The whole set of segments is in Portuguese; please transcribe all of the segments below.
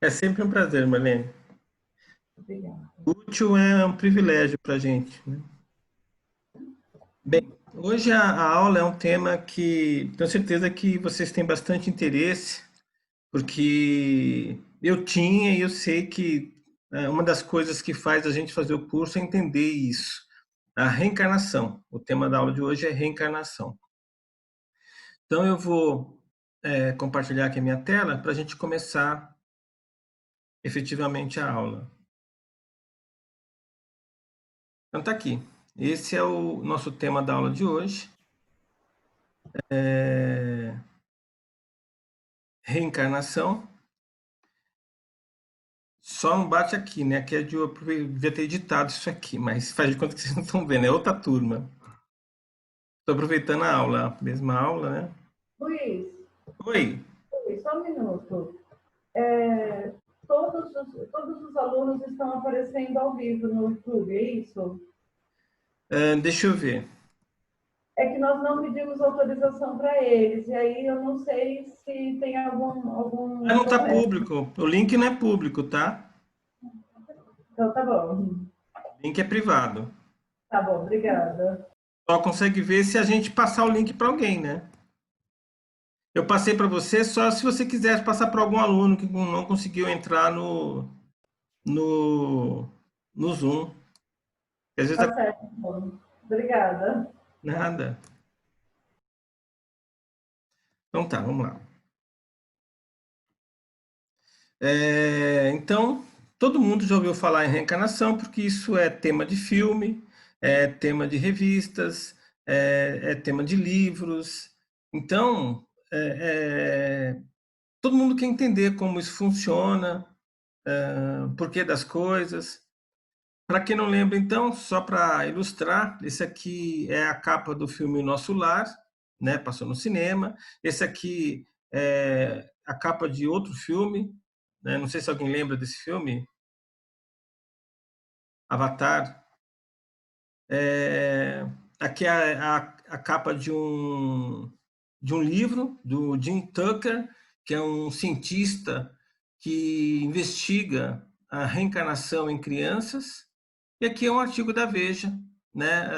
É sempre um prazer, Marlene. Obrigada. Útil é um privilégio para a gente, né? Bem, hoje a aula é um tema que tenho certeza que vocês têm bastante interesse, porque eu tinha e eu sei que uma das coisas que faz a gente fazer o curso é entender isso, a reencarnação. O tema da aula de hoje é reencarnação. Então eu vou compartilhar aqui a minha tela para a gente começar efetivamente a aula. Então tá aqui. Esse é o nosso tema da aula de hoje. Reencarnação. Só não bate aqui, né? Aqui é de eu devia ter editado isso aqui, mas faz de conta que vocês não estão vendo, é outra turma. Estou aproveitando a aula, a mesma aula, né? Luiz, Oi, Só um minuto. É, todos os alunos estão aparecendo ao vivo no YouTube, é isso? deixa eu ver. É que nós não pedimos autorização para eles, e aí eu não sei se tem Ah, algum não tá problema. público. O link não é público, tá? Então, tá bom. O link é privado. Tá bom, obrigada. Só consegue ver se a gente passar o link para alguém, né? Eu passei para você só se você quisesse passar para algum aluno que não conseguiu entrar no, no Zoom. Às vezes Tá certo, bom. Obrigada. nada. Então tá, vamos lá. Então, todo mundo já ouviu falar em reencarnação, porque isso é tema de filme, é tema de revistas, é tema de livros. Então, todo mundo quer entender como isso funciona, porquê das coisas. Para quem não lembra, então, só para ilustrar, esse aqui é a capa do filme O Nosso Lar, né? Passou no cinema. Esse aqui é a capa de outro filme, né? Não sei se alguém lembra desse filme, Avatar. É, aqui é a capa de um livro do Jim Tucker, que é um cientista que investiga a reencarnação em crianças. E aqui é um artigo da Veja, né,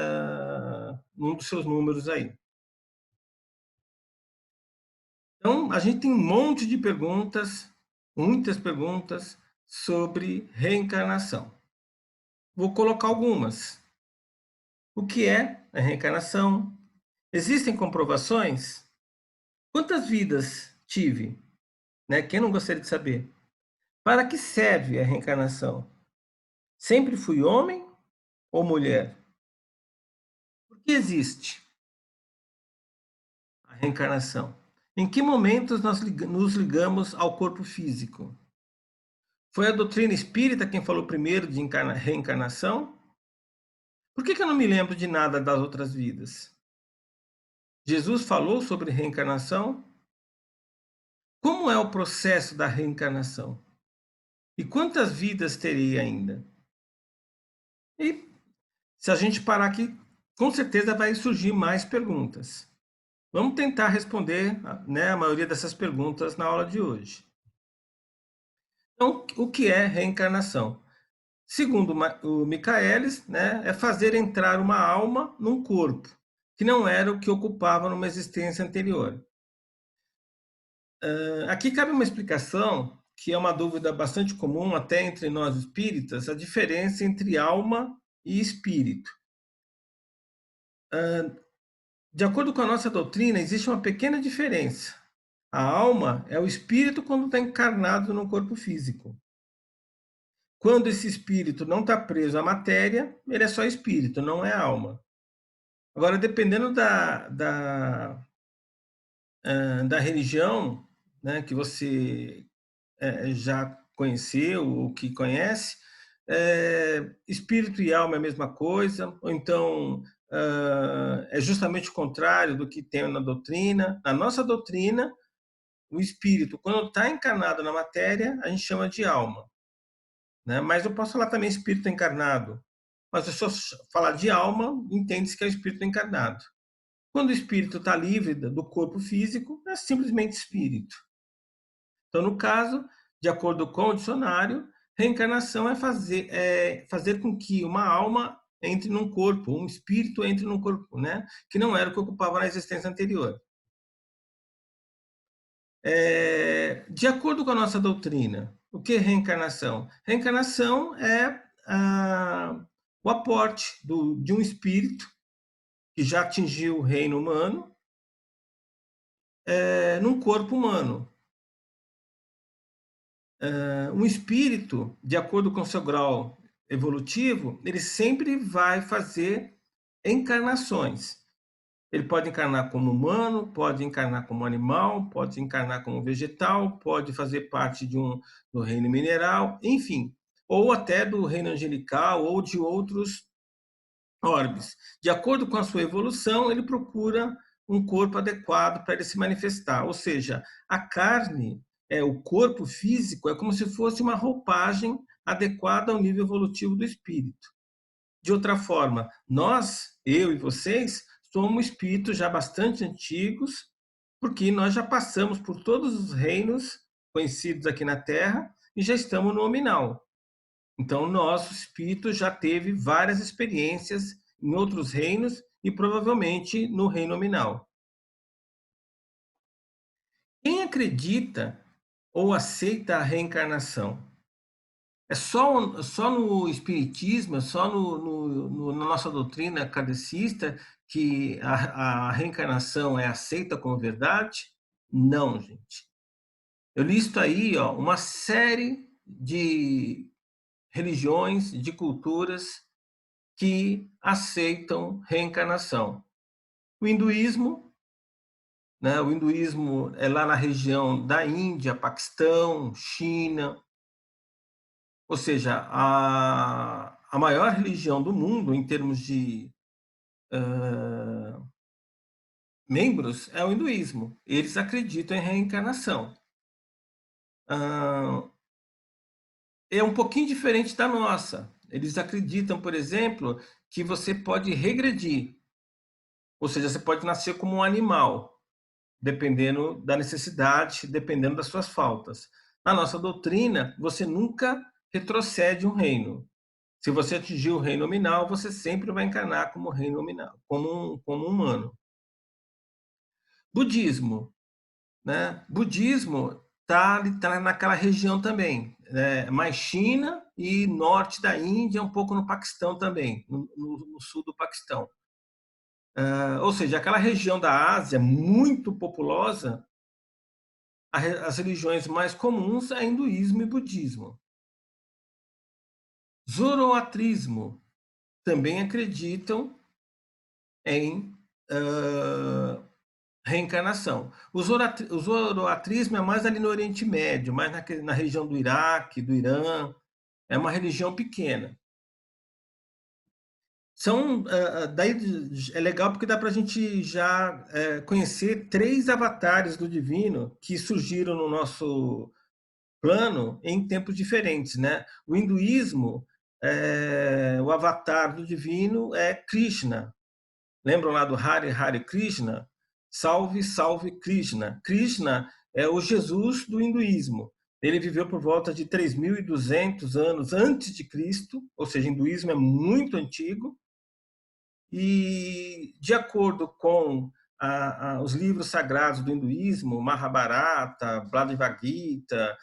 um dos seus números aí. Então, a gente tem um monte de perguntas, muitas perguntas sobre reencarnação. Vou colocar algumas. O que é a reencarnação? Existem comprovações? Quantas vidas tive? Né? Quem não gostaria de saber? Para que serve a reencarnação? Sempre fui homem ou mulher? Por que existe a reencarnação? Em que momentos nós nos ligamos ao corpo físico? Foi a doutrina espírita quem falou primeiro de reencarnação? Por que eu não me lembro de nada das outras vidas? Jesus falou sobre reencarnação? Como é o processo da reencarnação? E quantas vidas terei ainda? E se a gente parar aqui, com certeza vai surgir mais perguntas. Vamos tentar responder, né, a maioria dessas perguntas na aula de hoje. Então, o que é reencarnação? Segundo o Michaelis, né, é fazer entrar uma alma num corpo, que não era o que ocupava numa existência anterior. Aqui cabe uma explicação, que é uma dúvida bastante comum até entre nós espíritas, a diferença entre alma e espírito. De acordo com a nossa doutrina, existe uma pequena diferença. A alma é o espírito quando está encarnado no corpo físico. Quando esse espírito não está preso à matéria, ele é só espírito, não é alma. Agora, dependendo da religião, né, que você já conheceu ou que conhece, espírito e alma é a mesma coisa, ou então é justamente o contrário do que tem na doutrina. Na nossa doutrina, o espírito, quando está encarnado na matéria, a gente chama de alma. Né? Mas eu posso falar também espírito encarnado. Mas se eu falar de alma, entende-se que é o espírito encarnado. Quando o espírito está livre do corpo físico, é simplesmente espírito. Então, no caso De acordo com o dicionário, reencarnação é fazer com que uma alma entre num corpo, um espírito entre num corpo, né? Que não era o que ocupava na existência anterior. De acordo com a nossa doutrina, o que é reencarnação? Reencarnação é o aporte de um espírito que já atingiu o reino humano num corpo humano. Um espírito, de acordo com seu grau evolutivo, ele sempre vai fazer encarnações. Ele pode encarnar como humano, pode encarnar como animal, pode encarnar como vegetal, pode fazer parte do reino mineral, enfim, ou até do reino angelical ou de outros orbes. De acordo com a sua evolução, ele procura um corpo adequado para ele se manifestar. Ou seja, a carne, o corpo físico, é como se fosse uma roupagem adequada ao nível evolutivo do espírito. De outra forma, nós, eu e vocês, somos espíritos já bastante antigos, porque nós já passamos por todos os reinos conhecidos aqui na Terra e já estamos no nominal. Então, nosso espírito já teve várias experiências em outros reinos e provavelmente no reino nominal. Quem acredita ou aceita a reencarnação? É só no espiritismo, é só na nossa doutrina kardecista que a reencarnação é aceita como verdade? Não, gente. Eu listo aí uma série de religiões, de culturas que aceitam reencarnação. O hinduísmo, né? O hinduísmo é lá na região da Índia, Paquistão, China, ou seja, a maior religião do mundo em termos de membros é o hinduísmo. Eles acreditam em reencarnação. É um pouquinho diferente da nossa. Eles acreditam, por exemplo, que você pode regredir, ou seja, você pode nascer como um animal, dependendo da necessidade, dependendo das suas faltas. Na nossa doutrina, você nunca retrocede um reino. Se você atingir o reino nominal, você sempre vai encarnar como reino nominal, como humano. Budismo, né? Budismo tá naquela região também, mais China e norte da Índia, um pouco no Paquistão também, no sul do Paquistão. Ou seja, aquela região da Ásia muito populosa, as religiões mais comuns é hinduísmo e budismo. Zoroatrismo também acreditam em reencarnação. O zoroatrismo é mais ali no Oriente Médio, mais na região do Iraque, do Irã. É uma religião pequena. Daí é legal porque dá para a gente já conhecer 3 avatares do divino que surgiram no nosso plano em tempos diferentes, né? O hinduísmo, o avatar do divino é Krishna. Lembram lá do Hare Hare Krishna? Salve, salve Krishna. Krishna é o Jesus do hinduísmo. Ele viveu por volta de 3.200 anos antes de Cristo, ou seja, o hinduísmo é muito antigo. E, de acordo com os livros sagrados do hinduísmo, Mahabharata, Bhagavad Gita,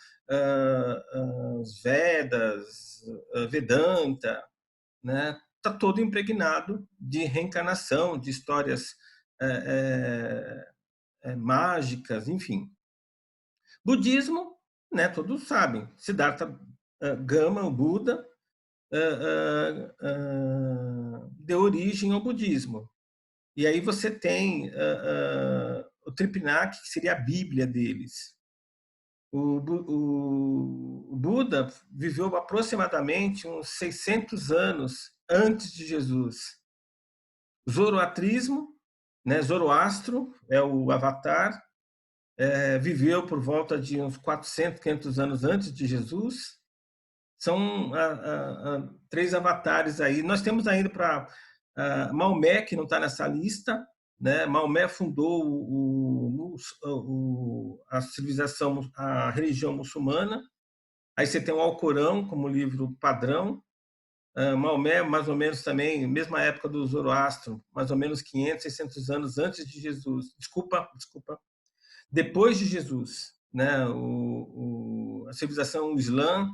os Vedas, Vedanta, né? Está todo impregnado de reencarnação, de histórias mágicas, enfim. Budismo, né? Todos sabem. Siddhartha Gautama, o Buda, deu origem ao budismo. E aí você tem o Tripinaki, que seria a Bíblia deles. O Buda viveu aproximadamente uns 600 anos antes de Jesus. Zoroatrismo, né, Zoroastro é o avatar, viveu por volta de uns 400, 500 anos antes de Jesus. São 3 avatares aí. Nós temos ainda para Maomé, que não está nessa lista, né? Maomé fundou a civilização, a religião muçulmana, Aí você tem o Alcorão como livro padrão, Maomé, mais ou menos também, mesma época do Zoroastro, mais ou menos 500, 600 anos antes de Jesus. Desculpa, depois de Jesus, né? A civilização Islã,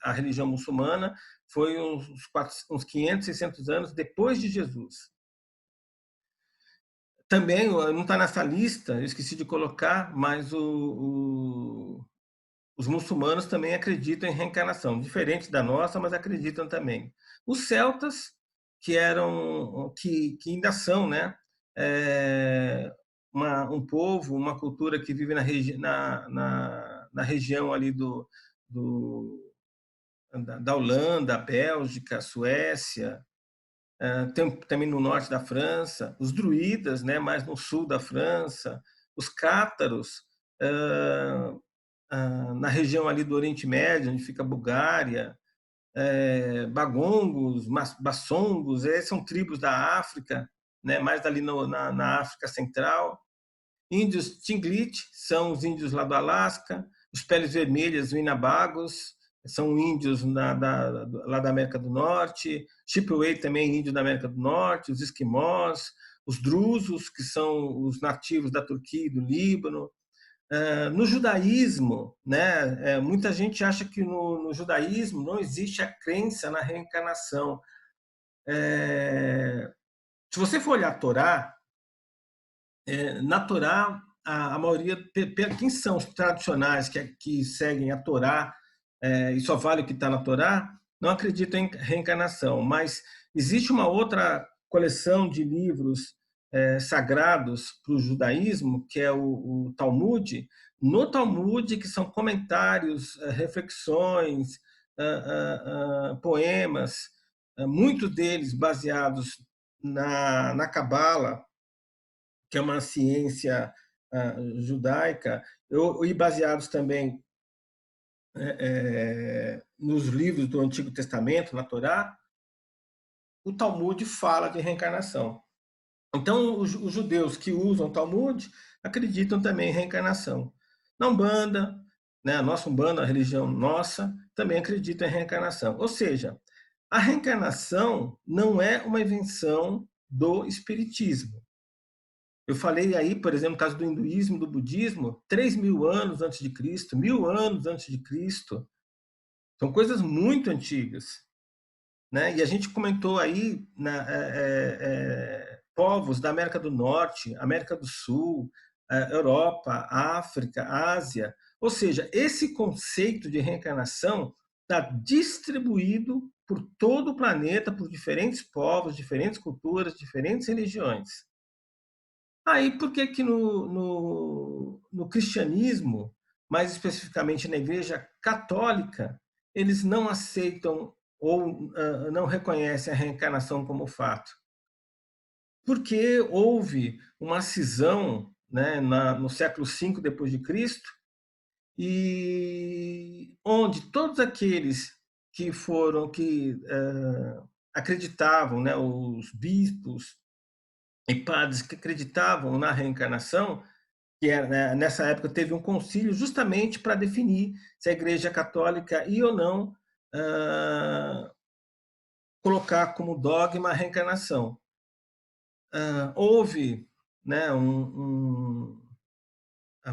a religião muçulmana, foi uns 500, 600 anos depois de Jesus. Também, não está nessa lista, eu esqueci de colocar, mas os muçulmanos também acreditam em reencarnação, diferente da nossa, mas acreditam também. Os celtas, que ainda são, né, um povo, uma cultura que vive na região ali da Holanda, Bélgica, Suécia, tem também no norte da França, os druidas, né, mais no sul da França, os cátaros, na região ali do Oriente Médio, onde fica a Bulgária, bagongos, bassongos, são tribos da África, né, mais ali na África Central. Índios Tinglit são os índios lá do Alasca, os peles vermelhas, os Inabagos, são índios lá da América do Norte, Chippewa também índio da América do Norte, os esquimós, os drusos, que são os nativos da Turquia e do Líbano. No judaísmo, né, muita gente acha que no judaísmo não existe a crença na reencarnação. Se você for olhar a Torá, na Torá, a maioria, quem são os tradicionais que seguem a Torá, e só vale o que está na Torá, não acreditam em reencarnação, mas existe uma outra coleção de livros sagrados para o judaísmo, que é o Talmud. No Talmud, que são comentários, reflexões, poemas, muitos deles baseados na Cabala, que é uma ciência judaica, e baseados também nos livros do Antigo Testamento, na Torá, o Talmud fala de reencarnação. Então, os judeus que usam o Talmud acreditam também em reencarnação. Na Umbanda, né, a nossa Umbanda, a religião nossa, também acredita em reencarnação. Ou seja, a reencarnação não é uma invenção do espiritismo. Eu falei aí, por exemplo, no caso do hinduísmo, do budismo, 3.000 anos antes de Cristo, 1.000 anos antes de Cristo. São coisas muito antigas, né? E a gente comentou aí povos da América do Norte, América do Sul, Europa, África, Ásia. Ou seja, esse conceito de reencarnação está distribuído por todo o planeta, por diferentes povos, diferentes culturas, diferentes religiões. Aí, por que que no cristianismo, mais especificamente na Igreja Católica, eles não aceitam ou não reconhecem a reencarnação como fato? Porque houve uma cisão, né, no século V depois de Cristo, e onde todos aqueles que acreditavam, né, os bispos e padres que acreditavam na reencarnação, que né, nessa época teve um concílio justamente para definir se a Igreja Católica ia ou não colocar como dogma a reencarnação. Houve, né,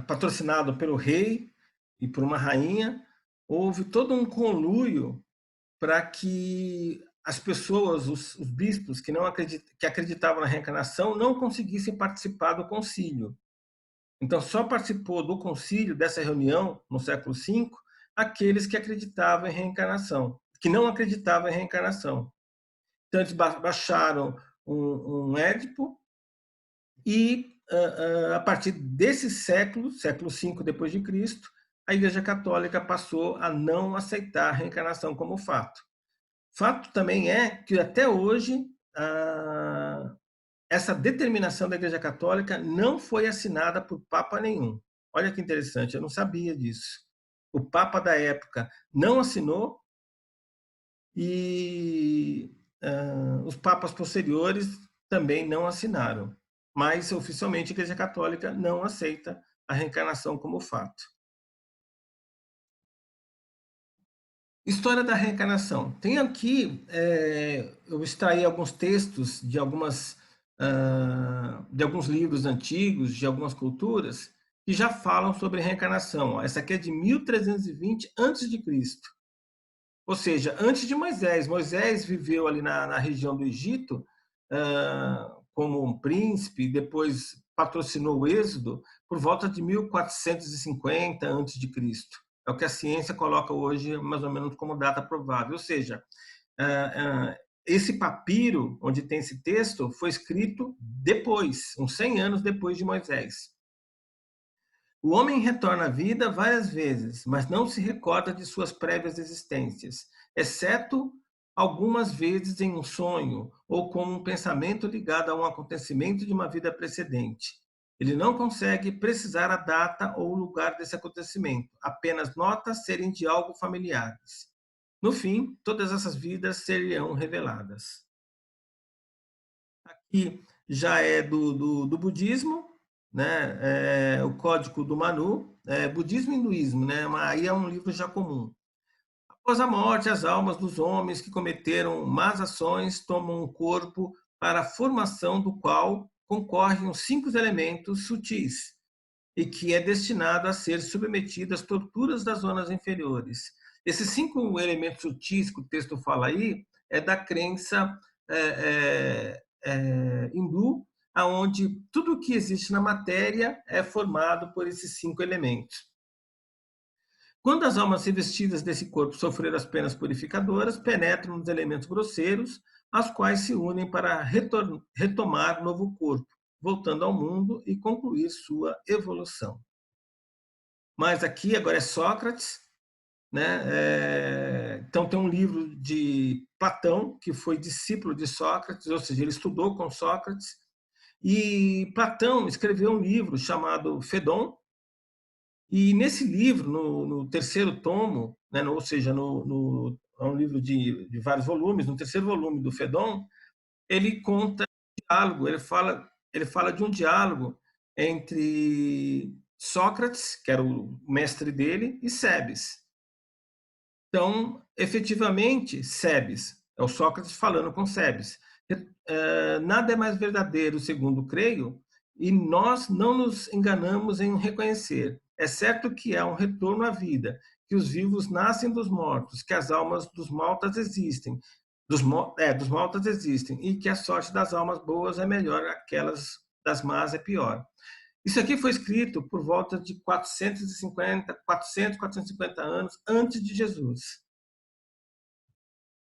patrocinado pelo rei e por uma rainha, houve todo um conluio para que as pessoas, os bispos que acreditavam na reencarnação, não conseguissem participar do concílio. Então, só participou do concílio, dessa reunião, no século V, aqueles que acreditavam em reencarnação, que não acreditavam em reencarnação. Então, eles baixaram um édipo e, a partir desse século V depois de Cristo, a Igreja Católica passou a não aceitar a reencarnação como fato. Fato também é que, até hoje, essa determinação da Igreja Católica não foi assinada por Papa nenhum. Olha que interessante, eu não sabia disso. O Papa da época não assinou e os papas posteriores também não assinaram. Mas, oficialmente, a Igreja Católica não aceita a reencarnação como fato. História da reencarnação. Tem aqui, eu extraí alguns textos de alguns livros antigos, de algumas culturas, que já falam sobre reencarnação. Essa aqui é de 1320 a.C., ou seja, antes de Moisés. Moisés viveu ali na região do Egito como um príncipe, depois patrocinou o Êxodo por volta de 1450 a.C. É o que a ciência coloca hoje mais ou menos como data provável. Ou seja, esse papiro, onde tem esse texto, foi escrito depois, uns 100 anos depois de Moisés. O homem retorna à vida várias vezes, mas não se recorda de suas prévias existências, exceto algumas vezes em um sonho ou como um pensamento ligado a um acontecimento de uma vida precedente. Ele não consegue precisar a data ou o lugar desse acontecimento, apenas nota serem de algo familiares. No fim, todas essas vidas seriam reveladas. Aqui já é do budismo, né? O Código do Manu, budismo e hinduísmo, né? Aí é um livro já comum. Após a morte, as almas dos homens que cometeram más ações tomam um corpo para a formação do qual concorrem os 5 elementos sutis e que é destinado a ser submetido às torturas das zonas inferiores. Esses 5 elementos sutis que o texto fala aí é da crença hindu, aonde tudo que existe na matéria é formado por esses 5 elementos. Quando as almas revestidas desse corpo sofreram as penas purificadoras, penetram nos elementos grosseiros, aos quais se unem para retomar novo corpo, voltando ao mundo e concluir sua evolução. Mas aqui agora é Sócrates, né? Então tem um livro de Platão, que foi discípulo de Sócrates, ou seja, ele estudou com Sócrates, e Platão escreveu um livro chamado Fedon, e nesse livro, no terceiro tomo, né, ou seja, é um livro de vários volumes, no terceiro volume do Fedon, ele conta um diálogo, ele fala de um diálogo entre Sócrates, que era o mestre dele, e Cebes. Então, efetivamente, Cebes, é o Sócrates falando com Cebes. Nada é mais verdadeiro, segundo creio, e nós não nos enganamos em reconhecer. É certo que há um retorno à vida, que os vivos nascem dos mortos, que as almas dos maltas existem, dos maltas existem, e que a sorte das almas boas é melhor, aquelas das más é pior. Isso aqui foi escrito por volta de 450 anos antes de Jesus.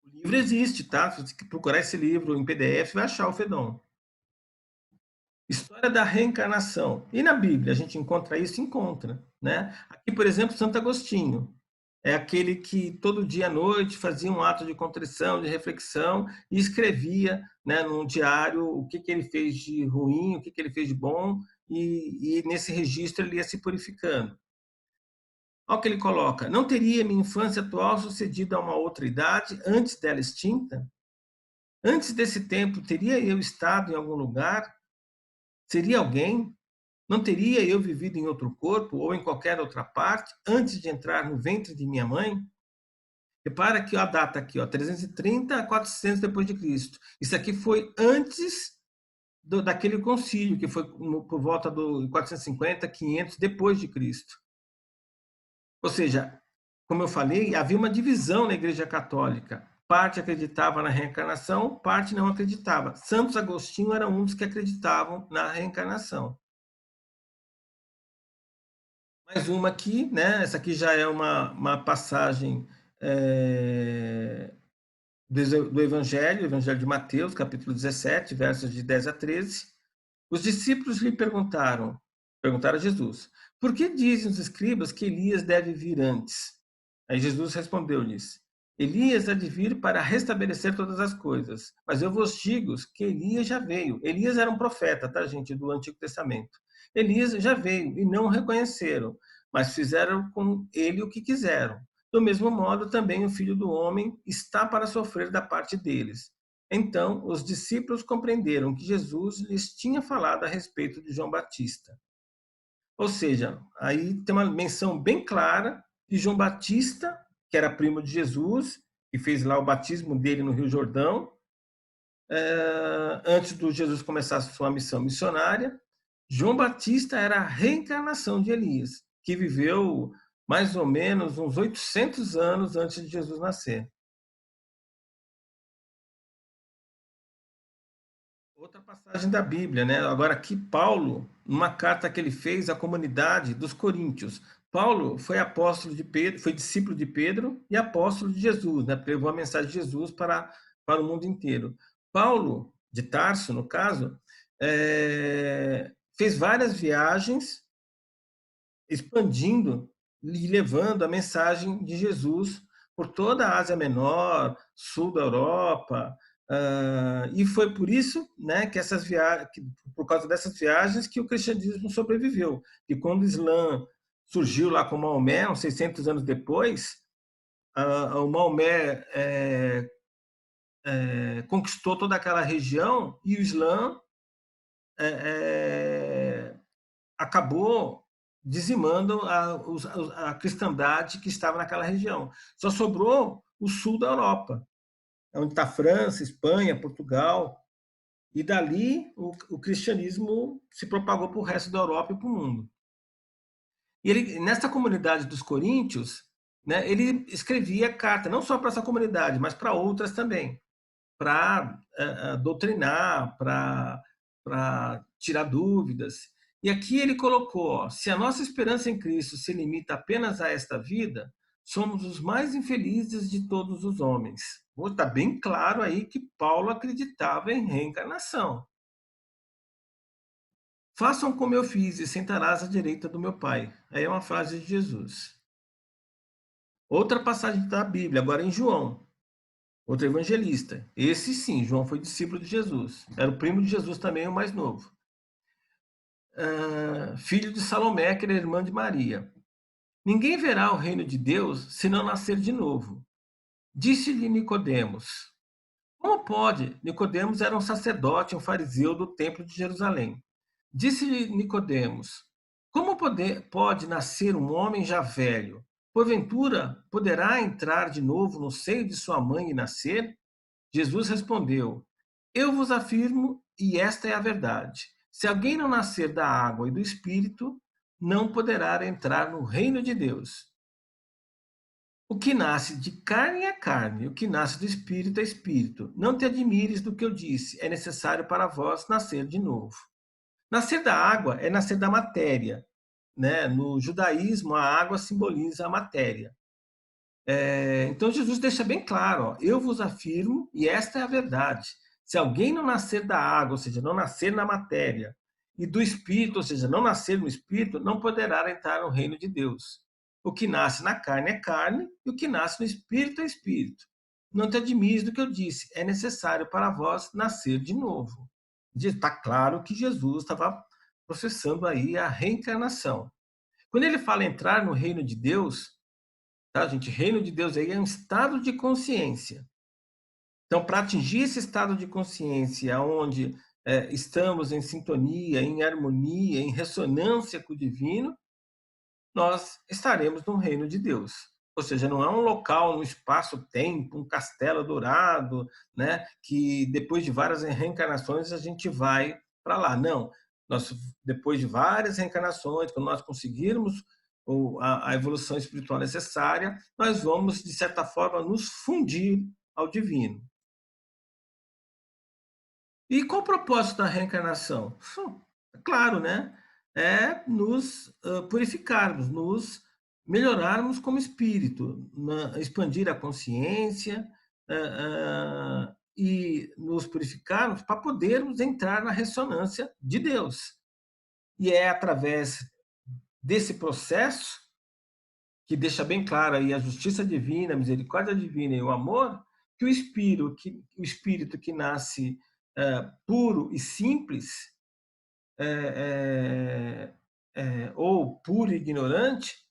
O livro existe, tá? Se você procurar esse livro em PDF, vai achar o Fedon. História da reencarnação. E na Bíblia a gente encontra isso? Encontra, né? Aqui, por exemplo, Santo Agostinho. É aquele que todo dia à noite fazia um ato de contrição, de reflexão e escrevia, né, num diário o que ele fez de ruim, o que ele fez de bom, e nesse registro ele ia se purificando. Olha o que ele coloca: não teria minha infância atual sucedido a uma outra idade, antes dela extinta? Antes desse tempo, teria eu estado em algum lugar? Seria alguém? Não teria eu vivido em outro corpo ou em qualquer outra parte antes de entrar no ventre de minha mãe? Repara que a data aqui, 330 a 400 depois de Cristo. Isso aqui foi antes daquele concílio, que foi por volta do 450, 500 depois de Cristo. Ou seja, como eu falei, havia uma divisão na Igreja Católica. Parte acreditava na reencarnação, parte não acreditava. Santo Agostinho era um dos que acreditavam na reencarnação. Mais uma aqui, né? Essa aqui já é uma passagem do Evangelho de Mateus, capítulo 17, versos de 10 a 13. Os discípulos lhe perguntaram a Jesus: por que dizem os escribas que Elias deve vir antes? Aí Jesus respondeu-lhes: Elias há de vir para restabelecer todas as coisas. Mas eu vos digo que Elias já veio. Elias era um profeta, tá, gente, do Antigo Testamento. Elias já veio e não o reconheceram, mas fizeram com ele o que quiseram. Do mesmo modo, também o Filho do Homem está para sofrer da parte deles. Então, os discípulos compreenderam que Jesus lhes tinha falado a respeito de João Batista. Ou seja, aí tem uma menção bem clara de João Batista, que era primo de Jesus, que fez lá o batismo dele no Rio Jordão, antes do Jesus começar a sua missão missionária. João Batista era a reencarnação de Elias, que viveu mais ou menos uns 800 anos antes de Jesus nascer. Outra passagem da Bíblia, né? Agora aqui Paulo, numa carta que ele fez à comunidade dos Coríntios. Paulo foi apóstolo de Pedro, foi discípulo de Pedro e apóstolo de Jesus, né? Levou a mensagem de Jesus para o mundo inteiro. Paulo, de Tarso, no caso, fez várias viagens expandindo e levando a mensagem de Jesus por toda a Ásia Menor, sul da Europa, e foi por isso, né, que essas viagens, por causa dessas viagens, que o cristianismo sobreviveu. E quando o Islã surgiu lá com Maomé, uns 600 anos depois, o Maomé conquistou toda aquela região e o Islã acabou dizimando a cristandade que estava naquela região. Só sobrou o sul da Europa, onde está França, Espanha, Portugal, e dali o cristianismo se propagou para o resto da Europa e para o mundo. E ele, nessa comunidade dos coríntios, né, ele escrevia carta, não só para essa comunidade, mas para outras também, para doutrinar, para tirar dúvidas. E aqui ele colocou: ó, se a nossa esperança em Cristo se limita apenas a esta vida, somos os mais infelizes de todos os homens. Está bem claro aí que Paulo acreditava em reencarnação. Façam como eu fiz e sentarás à direita do meu Pai. Aí é uma frase de Jesus. Outra passagem da Bíblia, agora em João, outro evangelista. Esse sim, João foi discípulo de Jesus. Era o primo de Jesus também, o mais novo. Filho de Salomé, que era irmã de Maria. Ninguém verá o reino de Deus se não nascer de novo. Disse-lhe Nicodemos. Como pode? Nicodemos era um sacerdote, um fariseu do templo de Jerusalém. Disse-lhe Nicodemos: como pode nascer um homem já velho? Porventura poderá entrar de novo no seio de sua mãe e nascer? Jesus respondeu: eu vos afirmo, e esta é a verdade: se alguém não nascer da água e do Espírito, não poderá entrar no reino de Deus. O que nasce de carne é carne, o que nasce do Espírito é Espírito. Não te admires do que eu disse, é necessário para vós nascer de novo. Nascer da água é nascer da matéria, né? No judaísmo, a água simboliza a matéria. Então Jesus deixa bem claro: ó, eu vos afirmo, e esta é a verdade: se alguém não nascer da água, ou seja, não nascer na matéria, e do Espírito, ou seja, não nascer no Espírito, não poderá entrar no reino de Deus. O que nasce na carne é carne, e o que nasce no Espírito é Espírito. Não te admires do que eu disse, é necessário para vós nascer de novo. Está claro que Jesus estava processando aí a reencarnação. Quando ele fala entrar no reino de Deus, tá, gente? Reino de Deus aí é um estado de consciência. Então, para atingir esse estado de consciência, onde estamos em sintonia, em harmonia, em ressonância com o divino, nós estaremos no reino de Deus. Ou seja, não é um local, um espaço-tempo, um castelo dourado, né, que depois de várias reencarnações a gente vai para lá. Não. Nós, depois de várias reencarnações, quando nós conseguirmos a evolução espiritual necessária, nós vamos, de certa forma, nos fundir ao divino. E qual o propósito da reencarnação? Claro, né? É nos purificarmos, nos melhorarmos como espírito, expandir a consciência e nos purificarmos para podermos entrar na ressonância de Deus. E é através desse processo, que deixa bem claro aí a justiça divina, a misericórdia divina e o amor, que o espírito que nasce puro e simples, ou puro e ignorante,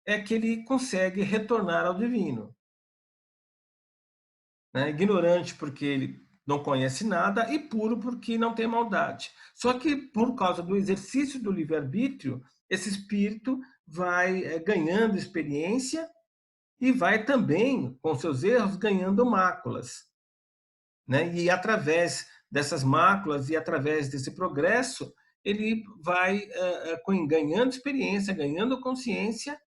é que ele consegue retornar ao divino. Né? Ignorante porque ele não conhece nada e puro porque não tem maldade. Só que por causa do exercício do livre-arbítrio, esse espírito vai ganhando experiência e vai também, com seus erros, ganhando máculas, né? E através dessas máculas e através desse progresso, ele vai ganhando experiência, ganhando consciência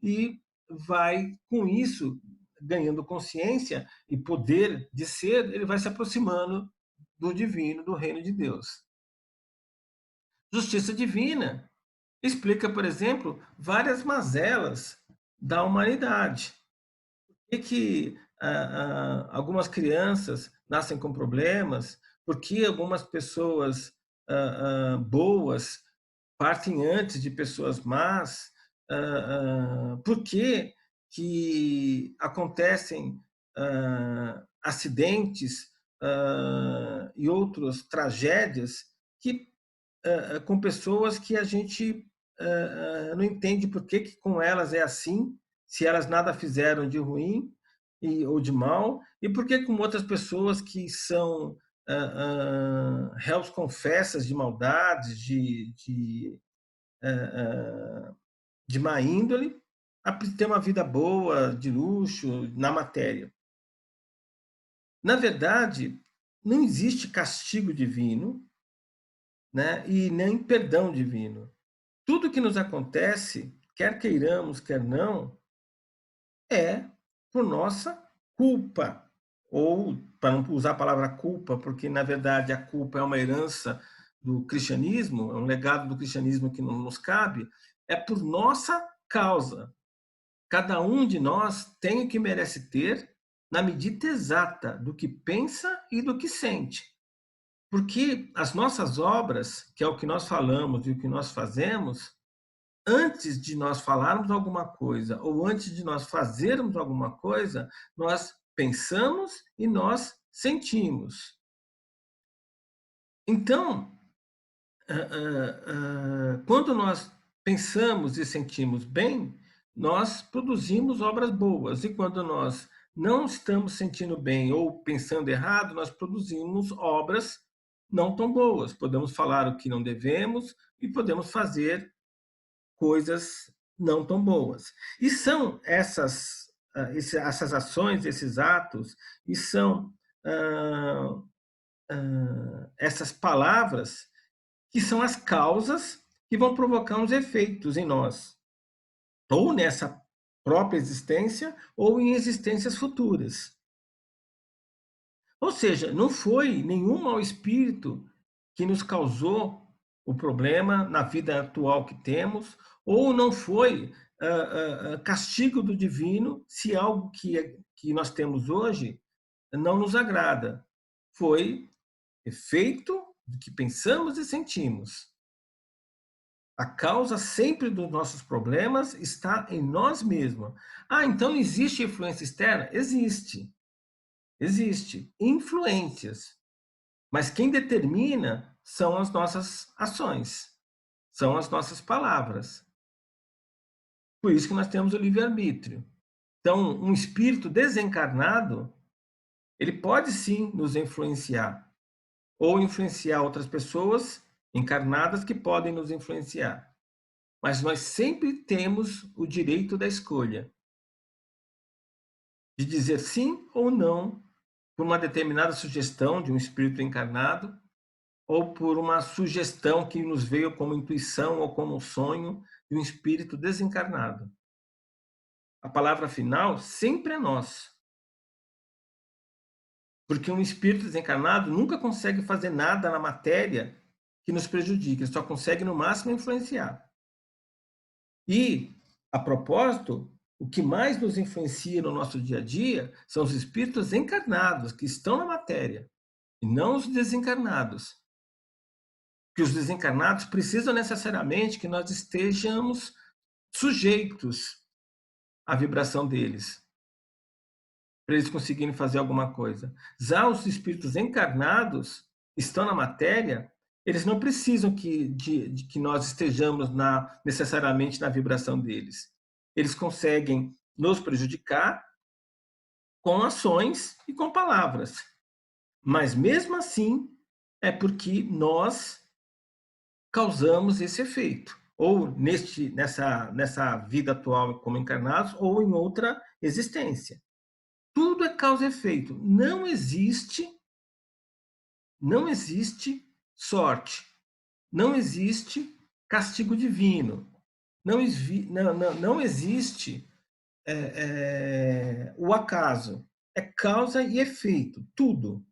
e vai, com isso, ganhando consciência e poder de ser, ele vai se aproximando do divino, do reino de Deus. Justiça divina explica, por exemplo, várias mazelas da humanidade. Por que algumas crianças nascem com problemas? Por que algumas pessoas boas partem antes de pessoas más? Por que acontecem acidentes e outras tragédias que, com pessoas que a gente não entende por que com elas é assim, se elas nada fizeram de ruim ou de mal, e por que com outras pessoas que são réus confessas de maldades, de má índole, a ter uma vida boa, de luxo, na matéria. Na verdade, não existe castigo divino, né, e nem perdão divino. Tudo que nos acontece, quer queiramos, quer não, é por nossa culpa. Ou, para não usar a palavra culpa, porque na verdade a culpa é uma herança do cristianismo, é um legado do cristianismo que não nos cabe, é por nossa causa. Cada um de nós tem o que merece ter na medida exata do que pensa e do que sente. Porque as nossas obras, que é o que nós falamos e o que nós fazemos, antes de nós falarmos alguma coisa ou antes de nós fazermos alguma coisa, nós pensamos e nós sentimos. Então, quando nós pensamos e sentimos bem, nós produzimos obras boas. E quando nós não estamos sentindo bem ou pensando errado, nós produzimos obras não tão boas. Podemos falar o que não devemos e podemos fazer coisas não tão boas. E são essas ações, esses atos, e são essas palavras que são as causas que vão provocar uns efeitos em nós, ou nessa própria existência, ou em existências futuras. Ou seja, não foi nenhum mau espírito que nos causou o problema na vida atual que temos, ou não foi castigo do divino se algo que nós temos hoje não nos agrada. Foi efeito do que pensamos e sentimos. A causa sempre dos nossos problemas está em nós mesmos. Ah, então existe influência externa? Existe. Existe. Influências. Mas quem determina são as nossas ações, são as nossas palavras. Por isso que nós temos o livre-arbítrio. Então, um espírito desencarnado, ele pode sim nos influenciar, ou influenciar outras pessoas encarnadas que podem nos influenciar. Mas nós sempre temos o direito da escolha, de dizer sim ou não por uma determinada sugestão de um espírito encarnado, ou por uma sugestão que nos veio como intuição ou como sonho de um espírito desencarnado. A palavra final sempre é nossa. Porque um espírito desencarnado nunca consegue fazer nada na matéria que nos prejudique, ele só consegue no máximo influenciar. E, a propósito, o que mais nos influencia no nosso dia a dia são os espíritos encarnados, que estão na matéria, e não os desencarnados. Que os desencarnados precisam necessariamente que nós estejamos sujeitos à vibração deles, para eles conseguirem fazer alguma coisa. Já os espíritos encarnados estão na matéria, eles não precisam de que nós estejamos necessariamente na vibração deles. Eles conseguem nos prejudicar com ações e com palavras. Mas mesmo assim, é porque nós causamos esse efeito, ou nessa vida atual como encarnados, ou em outra existência. Tudo é causa e efeito. Não existe sorte. Não existe castigo divino. Não existe o acaso. É causa e efeito, tudo.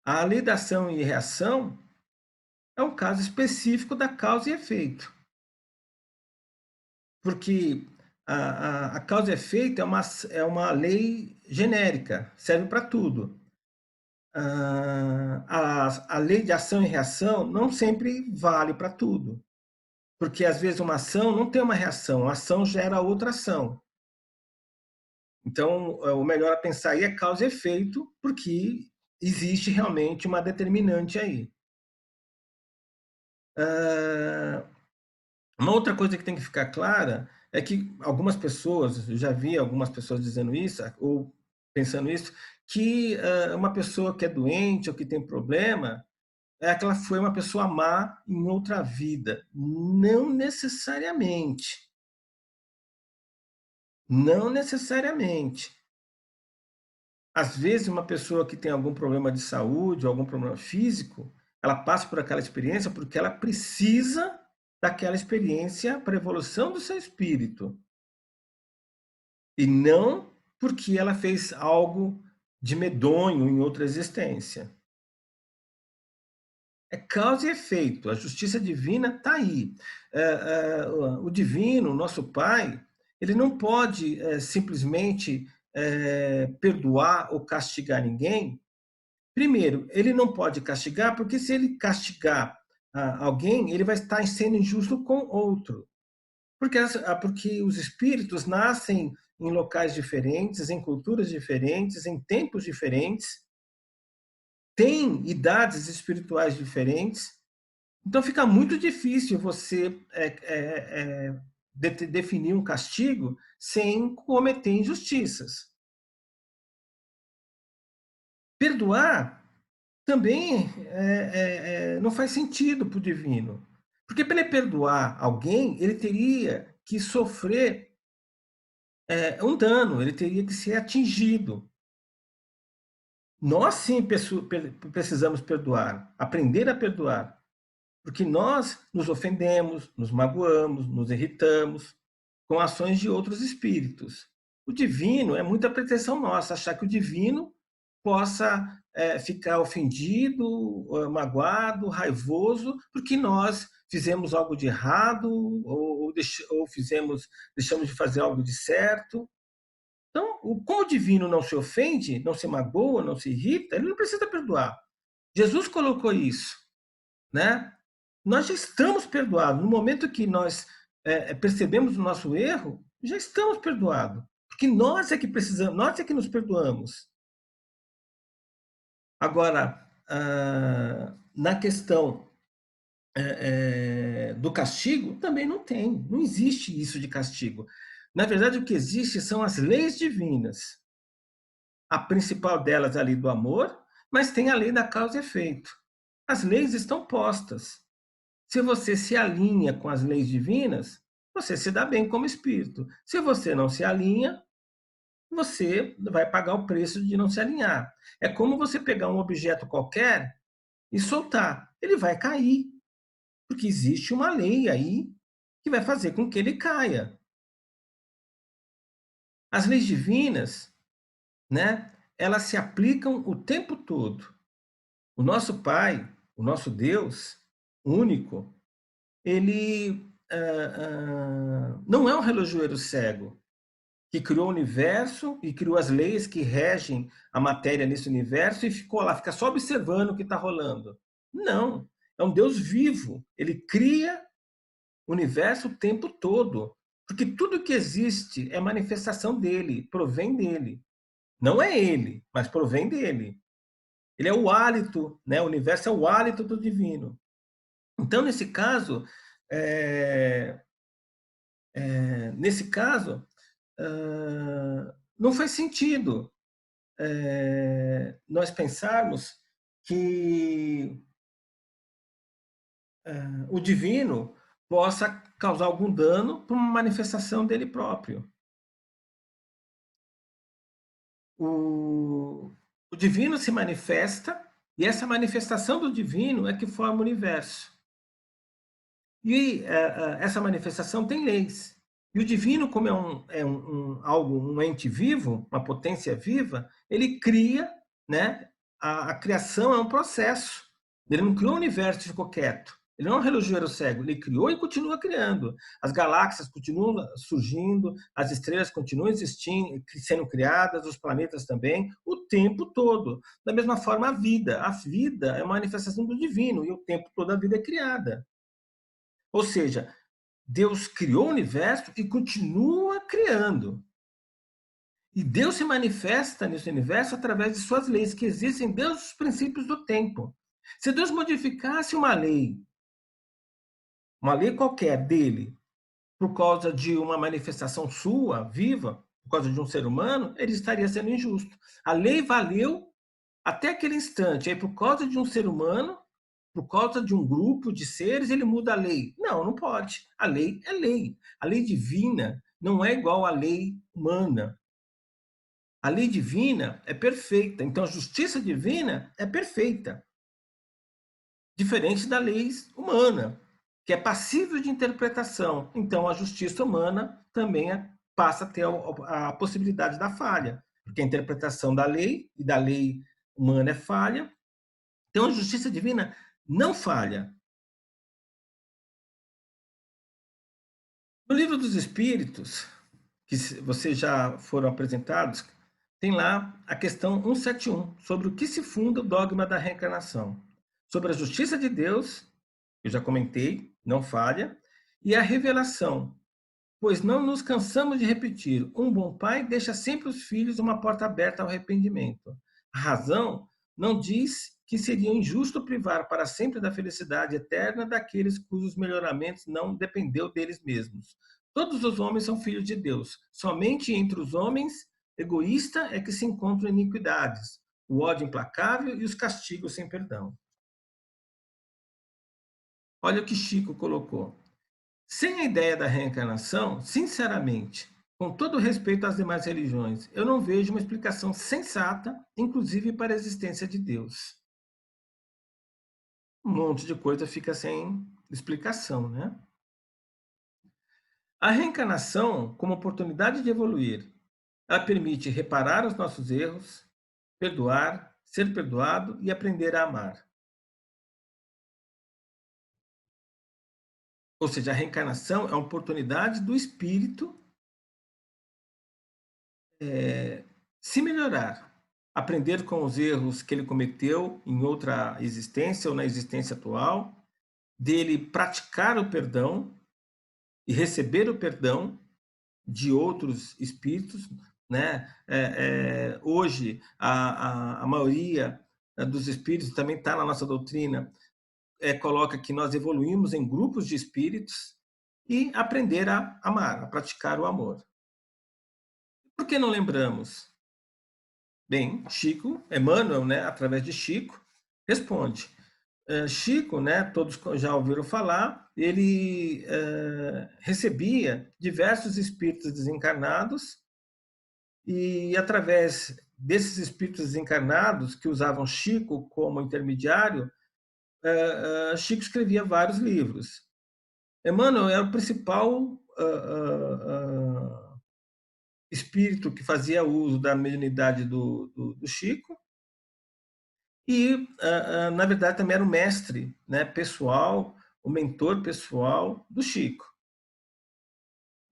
A lei da ação e reação é um caso específico da causa e efeito. Porque a causa e efeito é uma lei genérica, serve para tudo. A lei de ação e reação não sempre vale para tudo. Porque às vezes uma ação não tem uma reação, a ação gera outra ação. Então, o melhor a pensar aí é causa e efeito, porque existe realmente uma determinante aí. Uma outra coisa que tem que ficar clara é que algumas pessoas, eu já vi algumas pessoas dizendo isso, ou pensando isso, que uma pessoa que é doente ou que tem problema, é que ela foi uma pessoa má em outra vida. Não necessariamente. Não necessariamente. Às vezes, uma pessoa que tem algum problema de saúde, algum problema físico, ela passa por aquela experiência porque ela precisa daquela experiência para a evolução do seu espírito. E não porque ela fez algo de medonho em outra existência. É causa e efeito. A justiça divina está aí. O divino, nosso Pai, ele não pode simplesmente perdoar ou castigar ninguém. Primeiro, ele não pode castigar, porque se ele castigar alguém, ele vai estar sendo injusto com outro. Porque os espíritos nascem em locais diferentes, em culturas diferentes, em tempos diferentes, têm idades espirituais diferentes. Então fica muito difícil você definir um castigo sem cometer injustiças. Perdoar também não faz sentido para o divino. Porque para ele perdoar alguém, ele teria que sofrer um dano, ele teria que ser atingido. Nós sim precisamos perdoar, aprender a perdoar. Porque nós nos ofendemos, nos magoamos, nos irritamos com ações de outros espíritos. O divino é muita pretensão nossa, achar que o divino possa ficar ofendido, magoado, raivoso, porque nós fizemos algo de errado ou deixamos de fazer algo de certo. Então, como o divino não se ofende, não se magoa, não se irrita, ele não precisa perdoar. Jesus colocou isso, né? Nós já estamos perdoados. No momento que nós percebemos o nosso erro, já estamos perdoados. Porque nós é que precisamos, nós é que nos perdoamos. Agora, na questão do castigo, também não tem. Não existe isso de castigo. Na verdade, o que existe são as leis divinas. A principal delas é a lei do amor, mas tem a lei da causa e efeito. As leis estão postas. Se você se alinha com as leis divinas, você se dá bem como espírito. Se você não se alinha, você vai pagar o preço de não se alinhar. É como você pegar um objeto qualquer e soltar. Ele vai cair, porque existe uma lei aí que vai fazer com que ele caia. As leis divinas, né, elas se aplicam o tempo todo. O nosso Pai, o nosso Deus único, ele não é um relojoeiro cego que criou o universo e criou as leis que regem a matéria nesse universo e ficou lá, fica só observando o que está rolando. Não, é um Deus vivo. Ele cria o universo o tempo todo, porque tudo que existe é manifestação dele, provém dele. Não é ele, mas provém dele. Ele é o hálito, né? O universo é o hálito do divino. Então, nesse caso, é, nesse caso, não faz sentido nós pensarmos que o divino possa causar algum dano por uma manifestação dele próprio. O divino se manifesta, e essa manifestação do divino é que forma o universo. E essa manifestação tem leis. E o divino, como um ente vivo, uma potência viva, ele cria, né? A criação é um processo. Ele não criou o universo e ficou quieto. Ele não é um relojoeiro cego, ele criou e continua criando. As galáxias continuam surgindo, as estrelas continuam existindo, sendo criadas, os planetas também, o tempo todo. Da mesma forma, a vida. A vida é uma manifestação do divino, e o tempo todo a vida é criada. Ou seja, Deus criou o universo e continua criando. E Deus se manifesta nesse universo através de suas leis, que existem desde os princípios do tempo. Se Deus modificasse uma lei qualquer dele, por causa de uma manifestação sua, viva, por causa de um ser humano, ele estaria sendo injusto. A lei valeu até aquele instante. Aí, por causa de um ser humano, por causa de um grupo de seres, ele muda a lei. Não, não pode. A lei é lei. A lei divina não é igual à lei humana. A lei divina é perfeita. Então, a justiça divina é perfeita. Diferente da lei humana, que é passível de interpretação. Então, a justiça humana também passa a ter a possibilidade da falha, porque a interpretação da lei e da lei humana é falha. Então, a justiça divina não falha. No livro dos Espíritos, que vocês já foram apresentados, tem lá a questão 171, sobre o que se funda o dogma da reencarnação. Sobre a justiça de Deus, eu já comentei, não falha, e a revelação, pois não nos cansamos de repetir, um bom pai deixa sempre os filhos uma porta aberta ao arrependimento. A razão não diz que seria injusto privar para sempre da felicidade eterna daqueles cujos melhoramentos não dependeu deles mesmos. Todos os homens são filhos de Deus. Somente entre os homens egoísta é que se encontram iniquidades, o ódio implacável e os castigos sem perdão. Olha o que Chico colocou. Sem a ideia da reencarnação, sinceramente, com todo respeito às demais religiões, eu não vejo uma explicação sensata, inclusive para a existência de Deus. Um monte de coisa fica sem explicação, né? A reencarnação, como oportunidade de evoluir, ela permite reparar os nossos erros, perdoar, ser perdoado e aprender a amar. Ou seja, a reencarnação é uma oportunidade do espírito se melhorar, aprender com os erros que ele cometeu em outra existência ou na existência atual, dele praticar o perdão e receber o perdão de outros espíritos, né? Hoje, a maioria dos espíritos também está na nossa doutrina, coloca que nós evoluímos em grupos de espíritos e aprender a amar, a praticar o amor. Por que não lembramos? Bem, Chico, Emmanuel, né, através de Chico, responde. Chico, né, todos já ouviram falar, ele recebia diversos espíritos desencarnados e, através desses espíritos desencarnados, que usavam Chico como intermediário, Chico escrevia vários livros. Emmanuel era o principal espírito que fazia uso da mediunidade do Chico e, na verdade, também era o mestre, né, pessoal, o mentor pessoal do Chico.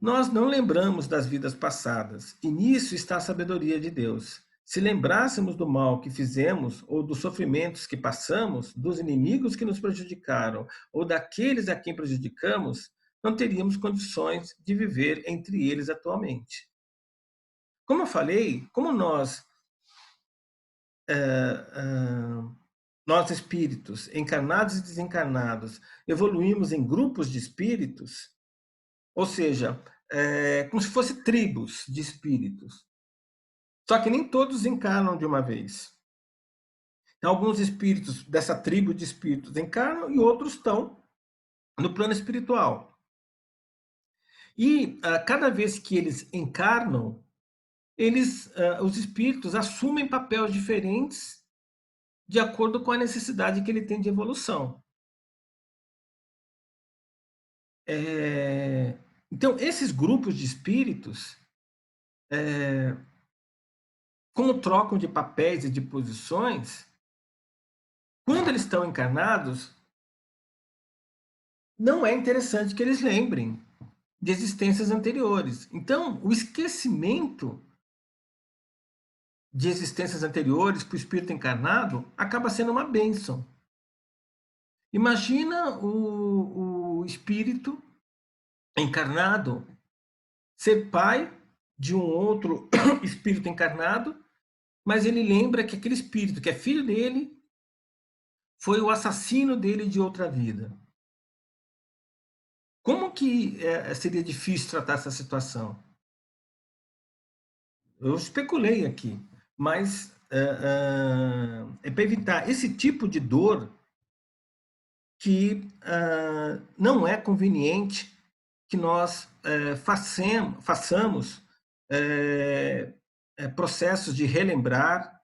Nós não lembramos das vidas passadas, e nisso está a sabedoria de Deus. Se lembrássemos do mal que fizemos, ou dos sofrimentos que passamos, dos inimigos que nos prejudicaram, ou daqueles a quem prejudicamos, não teríamos condições de viver entre eles atualmente. Como eu falei, como nós espíritos, encarnados e desencarnados, evoluímos em grupos de espíritos, ou seja, como se fossem tribos de espíritos. Só que nem todos encarnam de uma vez. Então, alguns espíritos dessa tribo de espíritos encarnam e outros estão no plano espiritual. E cada vez que eles encarnam, os espíritos assumem papéis diferentes de acordo com a necessidade que ele tem de evolução. Então, esses grupos de espíritos, como trocam de papéis e de posições, quando eles estão encarnados, não é interessante que eles lembrem de existências anteriores. Então, o esquecimento de existências anteriores para o espírito encarnado acaba sendo uma bênção. Imagina o espírito encarnado ser pai de um outro espírito encarnado, mas ele lembra que aquele espírito, que é filho dele, foi o assassino dele de outra vida. Como que seria difícil tratar essa situação? Eu especulei aqui, mas é para evitar esse tipo de dor que não é conveniente que nós façamos processos de relembrar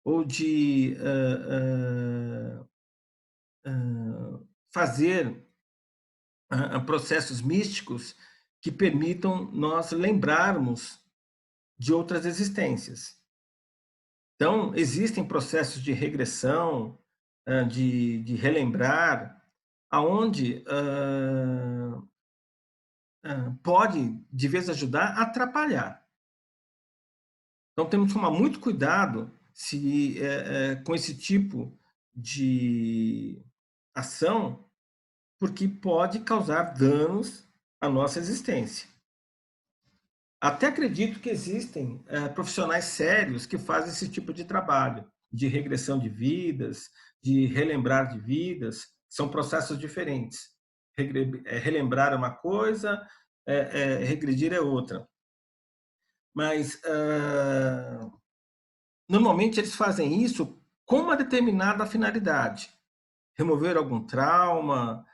ou de fazer processos místicos que permitam nós lembrarmos de outras existências. Então, existem processos de regressão, de relembrar, aonde pode, de vez ajudar, atrapalhar. Então, temos que tomar muito cuidado com esse tipo de ação, porque pode causar danos à nossa existência. Até acredito que existem profissionais sérios que fazem esse tipo de trabalho, de regressão de vidas, de relembrar de vidas. São processos diferentes. Relembrar é uma coisa, regredir é outra. Mas, normalmente, eles fazem isso com uma determinada finalidade. Remover algum trauma.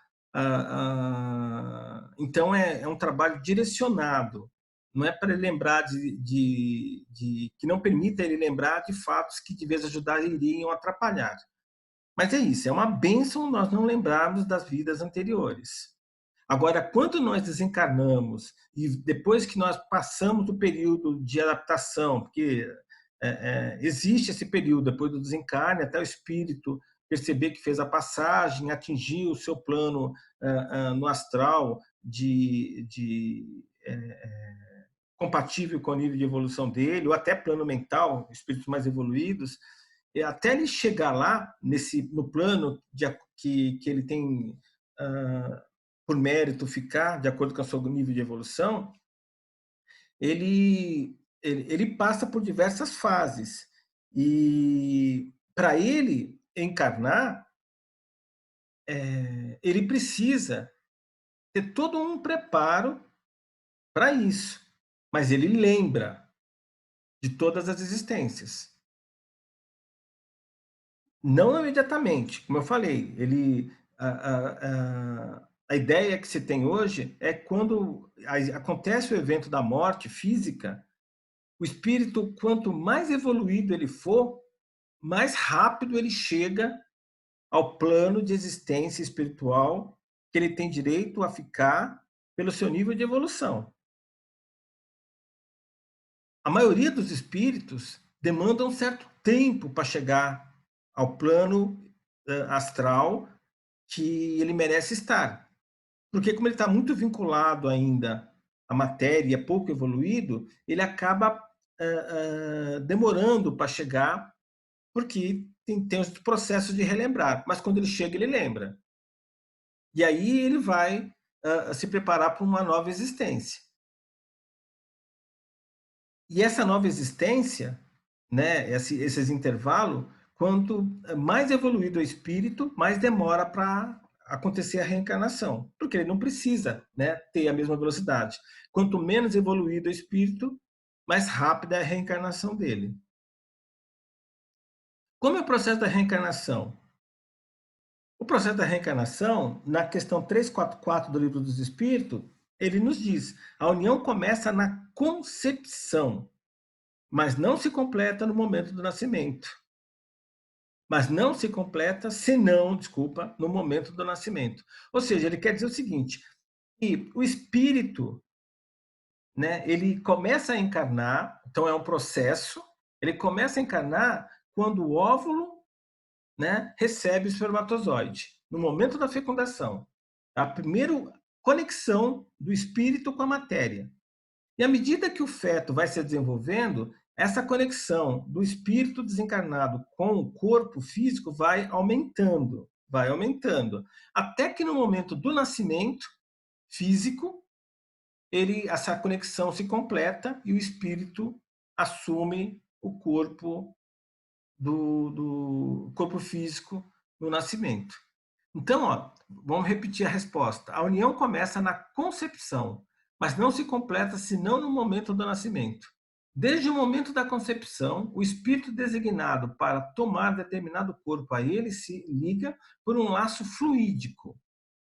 Então, é um trabalho direcionado. Não é para ele lembrar que não permita ele lembrar de fatos que, de vez ajudar, iriam atrapalhar. Mas é isso, é uma bênção nós não lembrarmos das vidas anteriores. Agora, quando nós desencarnamos e depois que nós passamos do período de adaptação, porque existe esse período depois do desencarne até o espírito perceber que fez a passagem, atingir o seu plano no astral compatível com o nível de evolução dele, ou até plano mental, espíritos mais evoluídos, até ele chegar lá, no plano que ele tem, por mérito, ficar de acordo com o seu nível de evolução, ele passa por diversas fases. E para ele encarnar, ele precisa ter todo um preparo para isso. Mas ele lembra de todas as existências. Não imediatamente, como eu falei, a ideia que se tem hoje é quando acontece o evento da morte física, o espírito, quanto mais evoluído ele for, mais rápido ele chega ao plano de existência espiritual que ele tem direito a ficar pelo seu nível de evolução. A maioria dos espíritos demanda um certo tempo para chegar ao plano astral que ele merece estar. Porque como ele está muito vinculado ainda à matéria, é pouco evoluído, ele acaba demorando para chegar, porque tem os processos de relembrar. Mas quando ele chega, ele lembra. E aí ele vai se preparar para uma nova existência. E essa nova existência, né, esses intervalos, quanto mais evoluído o espírito, mais demora para acontecer a reencarnação, porque ele não precisa, né, ter a mesma velocidade. Quanto menos evoluído o espírito, mais rápida é a reencarnação dele. Como é o processo da reencarnação? O processo da reencarnação, na questão 344 do Livro dos Espíritos, ele nos diz: a união começa na concepção, mas não se completa no momento do nascimento. Mas não se completa senão, desculpa, no momento do nascimento. Ou seja, ele quer dizer o seguinte, que o espírito, né, ele começa a encarnar, então é um processo, ele começa a encarnar quando o óvulo, né, recebe o espermatozoide, no momento da fecundação. A primeira conexão do espírito com a matéria. E à medida que o feto vai se desenvolvendo, essa conexão do espírito desencarnado com o corpo físico vai aumentando, até que no momento do nascimento físico, essa conexão se completa e o espírito assume o corpo do corpo físico no nascimento. Então, ó, vamos repetir a resposta. A união começa na concepção, mas não se completa senão no momento do nascimento. Desde o momento da concepção, o espírito designado para tomar determinado corpo a ele se liga por um laço fluídico,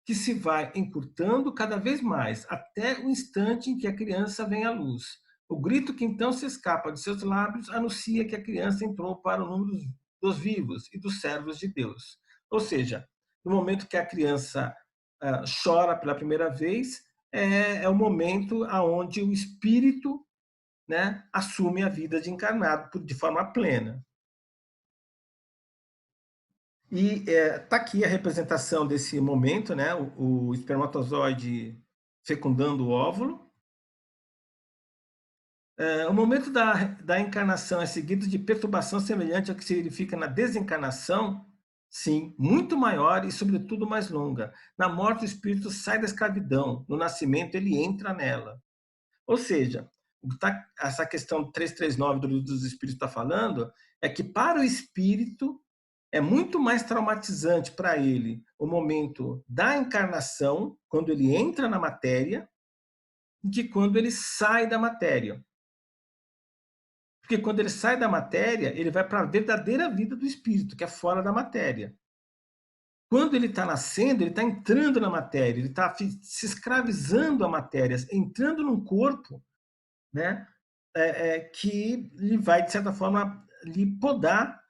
que se vai encurtando cada vez mais, até o instante em que a criança vem à luz. O grito que então se escapa de seus lábios anuncia que a criança entrou para o número dos vivos e dos servos de Deus. Ou seja, no momento que a criança chora pela primeira vez, é o momento onde o espírito, né, assume a vida de encarnado de forma plena. E tá aqui a representação desse momento, né, o espermatozoide fecundando o óvulo. O momento da encarnação é seguido de perturbação semelhante ao que se verifica na desencarnação, sim, muito maior e, sobretudo, mais longa. Na morte, o espírito sai da escravidão, no nascimento, ele entra nela. Ou seja, essa questão 339 do Livro dos Espíritos está falando é que, para o espírito, é muito mais traumatizante para ele o momento da encarnação, quando ele entra na matéria, do que quando ele sai da matéria. Porque quando ele sai da matéria, ele vai para a verdadeira vida do espírito, que é fora da matéria. Quando ele está nascendo, ele está entrando na matéria, ele está se escravizando à matéria, entrando num corpo, né, que lhe vai, de certa forma, lhe podar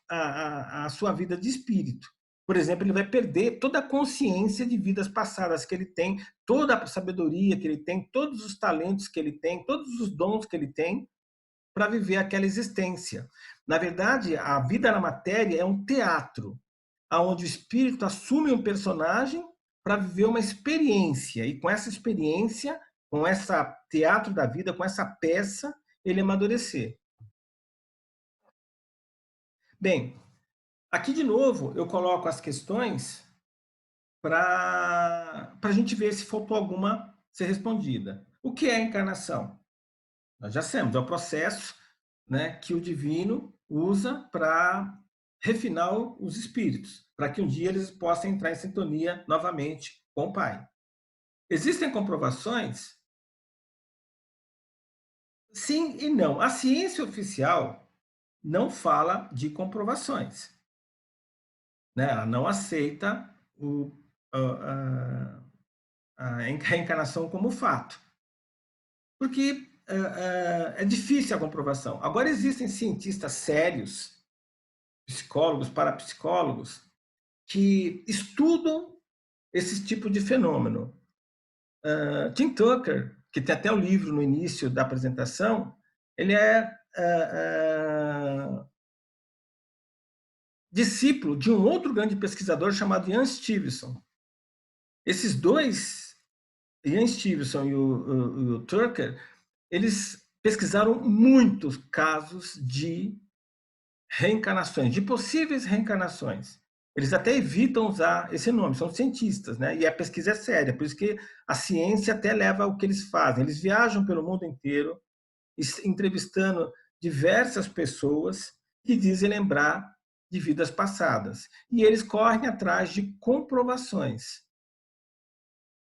a sua vida de espírito. Por exemplo, ele vai perder toda a consciência de vidas passadas que ele tem, toda a sabedoria que ele tem, todos os talentos que ele tem, todos os dons que ele tem, para viver aquela existência. Na verdade, a vida na matéria é um teatro, onde o espírito assume um personagem para viver uma experiência, e com essa experiência, com esse teatro da vida, com essa peça, ele amadurecer. Bem, aqui de novo eu coloco as questões para a gente ver se faltou alguma ser respondida. O que é a encarnação? Nós já sabemos, é o processo, né, que o divino usa para refinar os espíritos, para que um dia eles possam entrar em sintonia novamente com o Pai. Existem comprovações? Sim e não. A ciência oficial não fala de comprovações, né? Ela não aceita a reencarnação como fato, porque é difícil a comprovação. Agora, existem cientistas sérios, psicólogos, parapsicólogos, que estudam esse tipo de fenômeno. Tim Tucker, que tem até o livro no início da apresentação, ele é discípulo de um outro grande pesquisador chamado Ian Stevenson. Esses dois, Ian Stevenson e o Tucker, eles pesquisaram muitos casos de reencarnações, de possíveis reencarnações. Eles até evitam usar esse nome, são cientistas, né? E a pesquisa é séria, por isso que a ciência até leva ao que eles fazem. Eles viajam pelo mundo inteiro, entrevistando diversas pessoas que dizem lembrar de vidas passadas. E eles correm atrás de comprovações.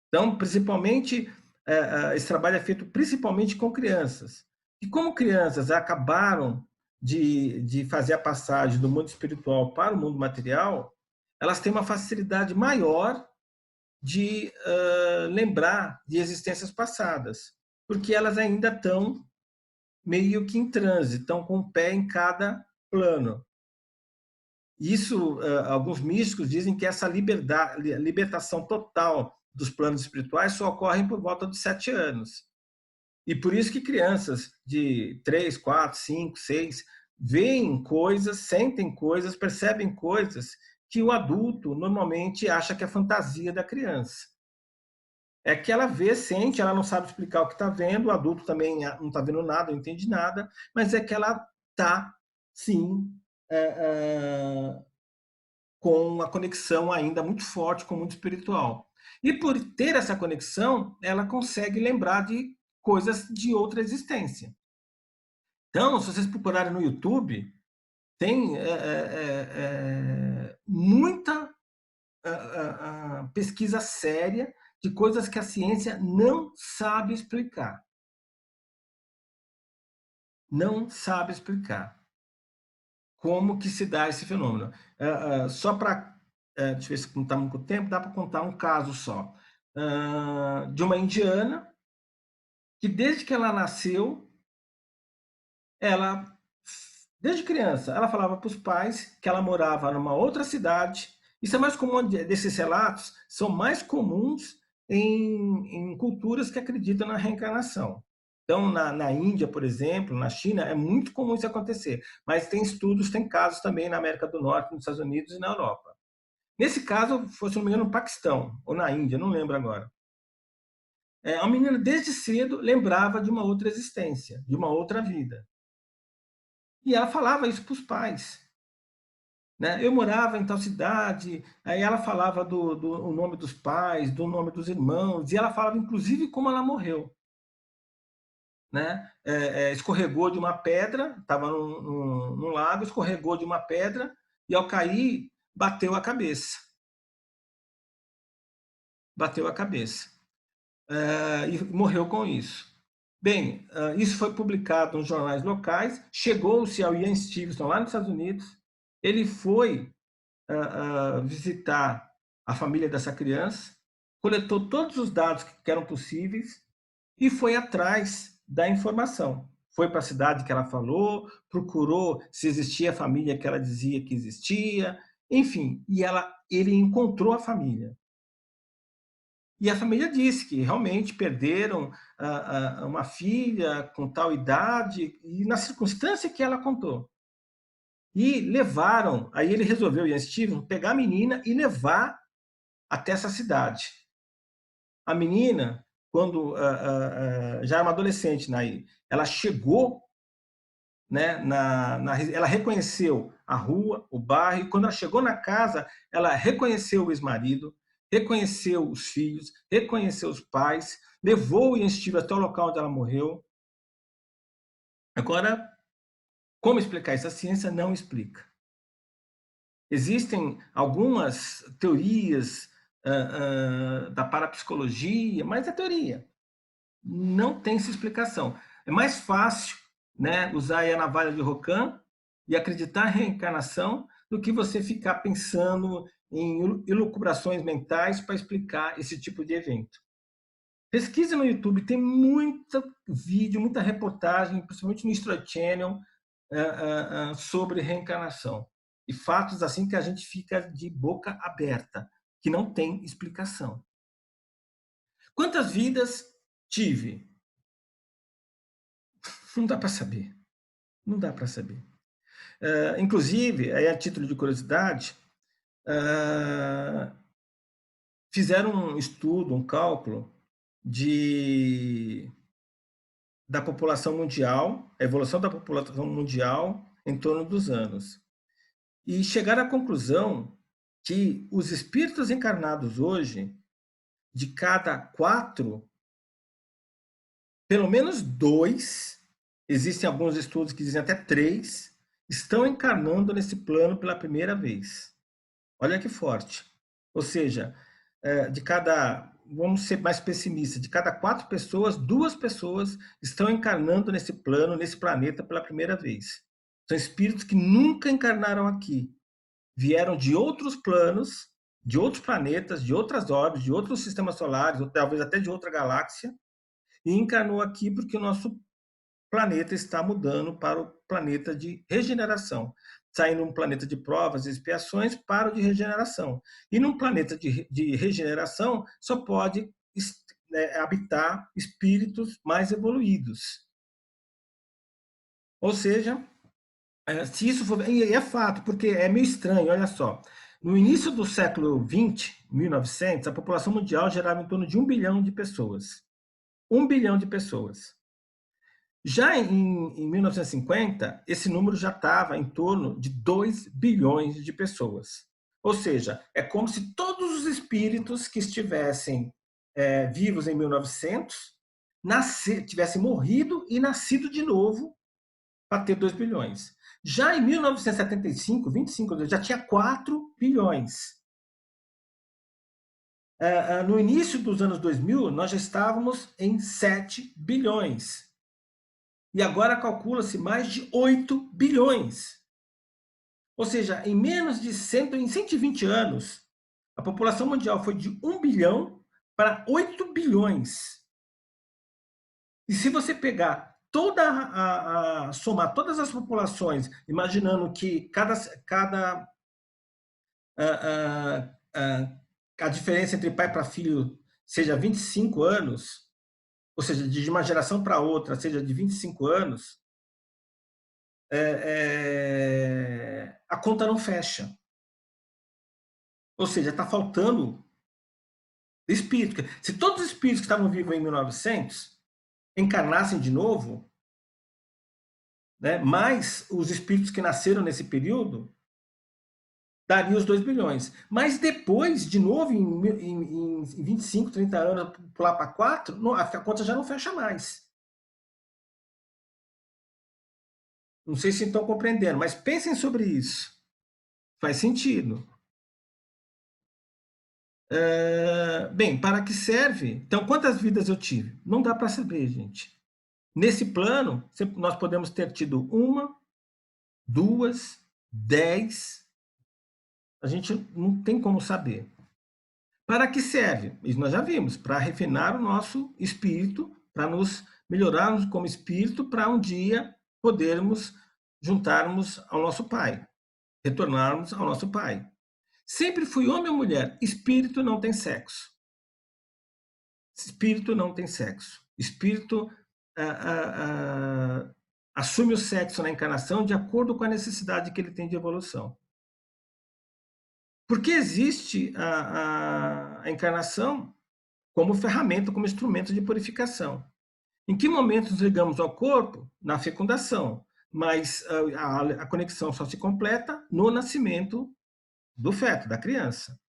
Então, principalmente, esse trabalho é feito principalmente com crianças. E como crianças acabaram de fazer a passagem do mundo espiritual para o mundo material, elas têm uma facilidade maior de lembrar de existências passadas, porque elas ainda estão meio que em transe, estão com o pé em cada plano. Isso, alguns místicos dizem que essa libertação total dos planos espirituais só ocorre por volta dos 7 anos. E por isso que crianças de 3, 4, 5, 6 veem coisas, sentem coisas, percebem coisas que o adulto normalmente acha que é fantasia da criança. É que ela vê, sente, ela não sabe explicar o que está vendo, o adulto também não está vendo nada, não entende nada, mas é que ela está, sim, com uma conexão ainda muito forte com o mundo espiritual. E por ter essa conexão, ela consegue lembrar de coisas de outra existência. Então, se vocês procurarem no YouTube, tem muita pesquisa séria de coisas que a ciência não sabe explicar. Não sabe explicar como que se dá esse fenômeno. Só para... deixa eu ver se não está muito tempo, dá para contar um caso só. De uma indiana que desde que ela nasceu, desde criança, ela falava para os pais que ela morava numa outra cidade. Isso é mais comum, desses relatos são mais comuns em culturas que acreditam na reencarnação. Então, na Índia, por exemplo, na China, é muito comum isso acontecer. Mas tem estudos, tem casos também na América do Norte, nos Estados Unidos e na Europa. Nesse caso, foi, se não me engano, no Paquistão, ou na Índia, não lembro agora. A menina, desde cedo, lembrava de uma outra existência, de uma outra vida. E ela falava isso para os pais. Né? Eu morava em tal cidade, aí ela falava do nome dos pais, do nome dos irmãos, e ela falava, inclusive, como ela morreu. Né? Escorregou de uma pedra, estava num lago, escorregou de uma pedra, e ao cair, bateu a cabeça. Bateu a cabeça. E morreu com isso. Bem, isso foi publicado nos jornais locais, chegou-se ao Ian Stevenson, lá nos Estados Unidos, ele foi visitar a família dessa criança, coletou todos os dados que eram possíveis e foi atrás da informação. Foi para a cidade que ela falou, procurou se existia a família que ela dizia que existia, enfim, e ele encontrou a família. E a família disse que realmente perderam uma filha com tal idade, e na circunstância que ela contou. E levaram, aí ele resolveu, Ian Stevenson, pegar a menina e levar até essa cidade. A menina, quando já era uma adolescente, né, ela chegou, né, ela reconheceu a rua, o bairro, e quando ela chegou na casa, ela reconheceu o ex-marido, reconheceu os filhos, reconheceu os pais, levou o Ian Stevenson até o local onde ela morreu. Agora, como explicar isso? A ciência não explica. Existem algumas teorias da parapsicologia, mas é teoria. Não tem essa explicação. É mais fácil, né, usar a navalha de Rocan e acreditar em reencarnação do que você ficar pensando em elucubrações mentais para explicar esse tipo de evento. Pesquisa no YouTube, tem muito vídeo, muita reportagem, principalmente no History Channel, sobre reencarnação. E fatos assim que a gente fica de boca aberta, que não tem explicação. Quantas vidas tive? Não dá para saber. Não dá para saber. Inclusive, aí a título de curiosidade, fizeram um estudo, um cálculo da população mundial, a evolução da população mundial em torno dos anos. E chegaram à conclusão que os espíritos encarnados hoje, de cada 4, pelo menos 2, existem alguns estudos que dizem até 3, estão encarnando nesse plano pela primeira vez. Olha que forte. Ou seja, de cada, vamos ser mais pessimistas, de cada 4 pessoas, 2 pessoas estão encarnando nesse plano, nesse planeta pela primeira vez. São espíritos que nunca encarnaram aqui. vieram de outros planos, de outros planetas, de outras órbitas, de outros sistemas solares, ou talvez até de outra galáxia, e encarnou aqui porque o nosso planeta está mudando para o planeta de regeneração, saindo um planeta de provas e expiações para o de regeneração. E num planeta de regeneração só pode habitar espíritos mais evoluídos. Ou seja, se isso for... E é fato, porque é meio estranho, olha só. No início do século XX, 1900, a população mundial gerava em torno de 1 bilhão de pessoas. 1 bilhão de pessoas. Já em 1950, esse número já estava em torno de 2 bilhões de pessoas. Ou seja, é como se todos os espíritos que estivessem vivos em 1900 tivessem morrido e nascido de novo para ter 2 bilhões. Já em 1975, 25 anos, já tinha 4 bilhões. No início dos anos 2000, nós já estávamos em 7 bilhões. E agora calcula-se mais de 8 bilhões. Ou seja, em menos de 120 anos, a população mundial foi de 1 bilhão para 8 bilhões. E se você pegar somar todas as populações, imaginando que a diferença entre pai para filho seja 25 anos, ou seja, de uma geração para outra seja de 25 anos, a conta não fecha. Ou seja, está faltando espírito. Se todos os espíritos que estavam vivos em 1900 encarnassem de novo, né, mais os espíritos que nasceram nesse período, daria os 2 bilhões. Mas depois, de novo, em 25, 30 anos, pular para 4, a conta já não fecha mais. Não sei se estão compreendendo, mas pensem sobre isso. Faz sentido. Bem, para que serve? Então, quantas vidas eu tive? Não dá para saber, gente. Nesse plano, nós podemos ter tido 1, 2, 10. A gente não tem como saber. Para que serve? Isso nós já vimos, para refinar o nosso espírito, para nos melhorarmos como espírito, para um dia podermos juntarmos ao nosso Pai, retornarmos ao nosso Pai. Sempre fui homem ou mulher, espírito não tem sexo. Espírito não tem sexo. Espírito assume o sexo na encarnação de acordo com a necessidade que ele tem de evolução. Porque existe a encarnação como ferramenta, como instrumento de purificação. Em que momento nos ligamos ao corpo? Na fecundação. Mas a conexão só se completa no nascimento do feto, da criança.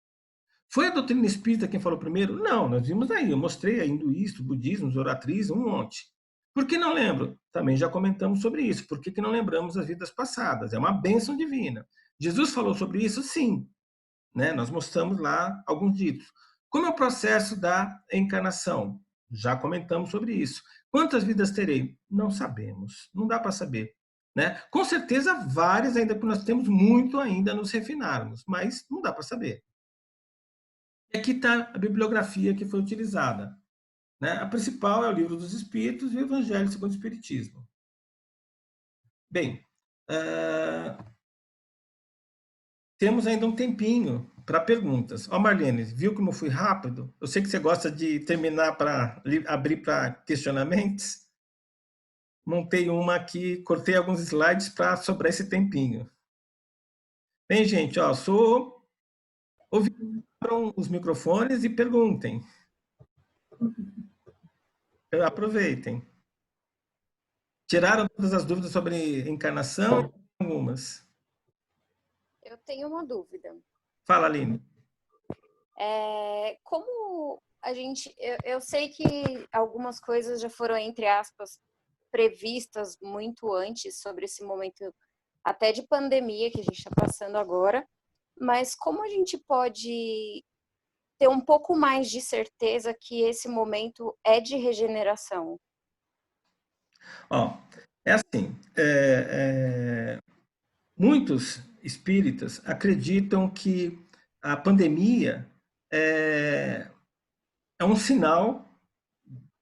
Foi a doutrina espírita quem falou primeiro? Não, nós vimos aí, eu mostrei a hinduísmo, budismo, zoroastrismo, um monte. Por que não lembro? Também já comentamos sobre isso. Por que não lembramos as vidas passadas? É uma bênção divina. Jesus falou sobre isso? Sim. Né? Nós mostramos lá alguns ditos. Como é o processo da encarnação? Já comentamos sobre isso. Quantas vidas terei? Não sabemos. Não dá para saber. Né? Com certeza várias, ainda porque nós temos muito ainda a nos refinarmos, mas não dá para saber. E aqui está a bibliografia que foi utilizada. Né? A principal é o Livro dos Espíritos e o Evangelho segundo o Espiritismo. Bem, temos ainda um tempinho para perguntas. Ó, Marlene, viu como eu fui rápido? Eu sei que você gosta de terminar para abrir para questionamentos. Montei uma aqui, cortei alguns slides para sobrar esse tempinho. Bem, gente, ó, abram os microfones e perguntem. Aproveitem. Tiraram todas as dúvidas sobre encarnação? Algumas. Eu tenho uma dúvida. Fala, Aline. Como a gente... Eu sei que algumas coisas já foram, entre aspas, previstas muito antes sobre esse momento até de pandemia que a gente está passando agora, mas como a gente pode ter um pouco mais de certeza que esse momento é de regeneração? Ó, é assim, muitos espíritas acreditam que a pandemia é um sinal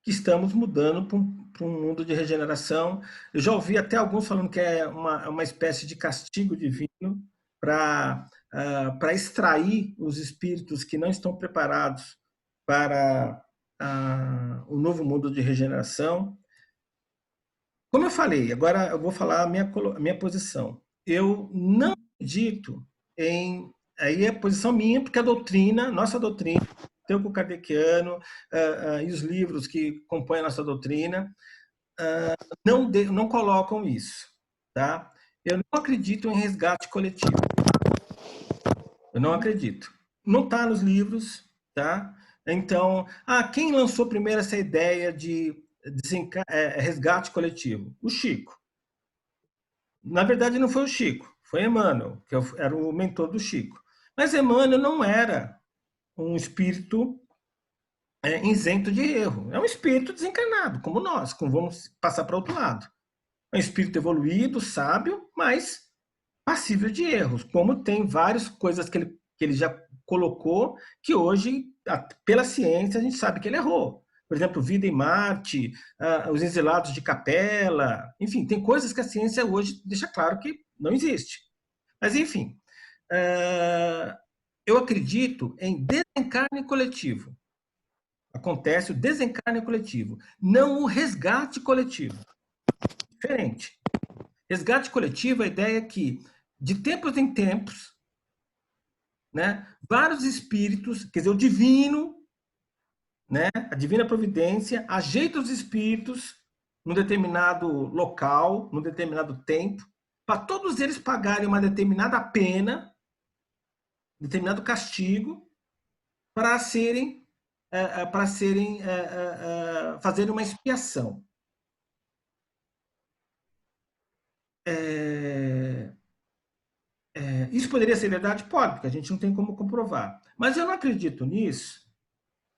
que estamos mudando para um mundo de regeneração. Eu já ouvi até alguns falando que é uma espécie de castigo divino para extrair os espíritos que não estão preparados para o novo mundo de regeneração. Como eu falei, agora eu vou falar a minha posição. Eu não acredito em... Aí é a posição minha, porque a doutrina, nossa doutrina, o kardeciano e os livros que compõem a nossa doutrina não colocam isso. Tá? Eu não acredito em resgate coletivo. Eu não acredito. Não está nos livros. Tá? Então, quem lançou primeiro essa ideia de resgate coletivo? O Chico. Na verdade, não foi o Chico, foi Emmanuel, que era o mentor do Chico. Mas Emmanuel não era um espírito isento de erro. É um espírito desencarnado, como nós, como vamos passar para o outro lado. É um espírito evoluído, sábio, mas passível de erros, como tem várias coisas que ele já colocou, que hoje, pela ciência, a gente sabe que ele errou. Por exemplo, vida em Marte, os exilados de Capela, enfim, tem coisas que a ciência hoje deixa claro que não existe. Mas, enfim, eu acredito em desencarne coletivo. Acontece o desencarne coletivo, não o resgate coletivo. Diferente. Resgate coletivo, a ideia é que, de tempos em tempos, né, vários espíritos, quer dizer, o divino, né, a divina providência, ajeita os espíritos num determinado local, num determinado tempo, para todos eles pagarem uma determinada pena, determinado castigo, para fazerem uma expiação. Isso poderia ser verdade? Pode, porque a gente não tem como comprovar. Mas eu não acredito nisso,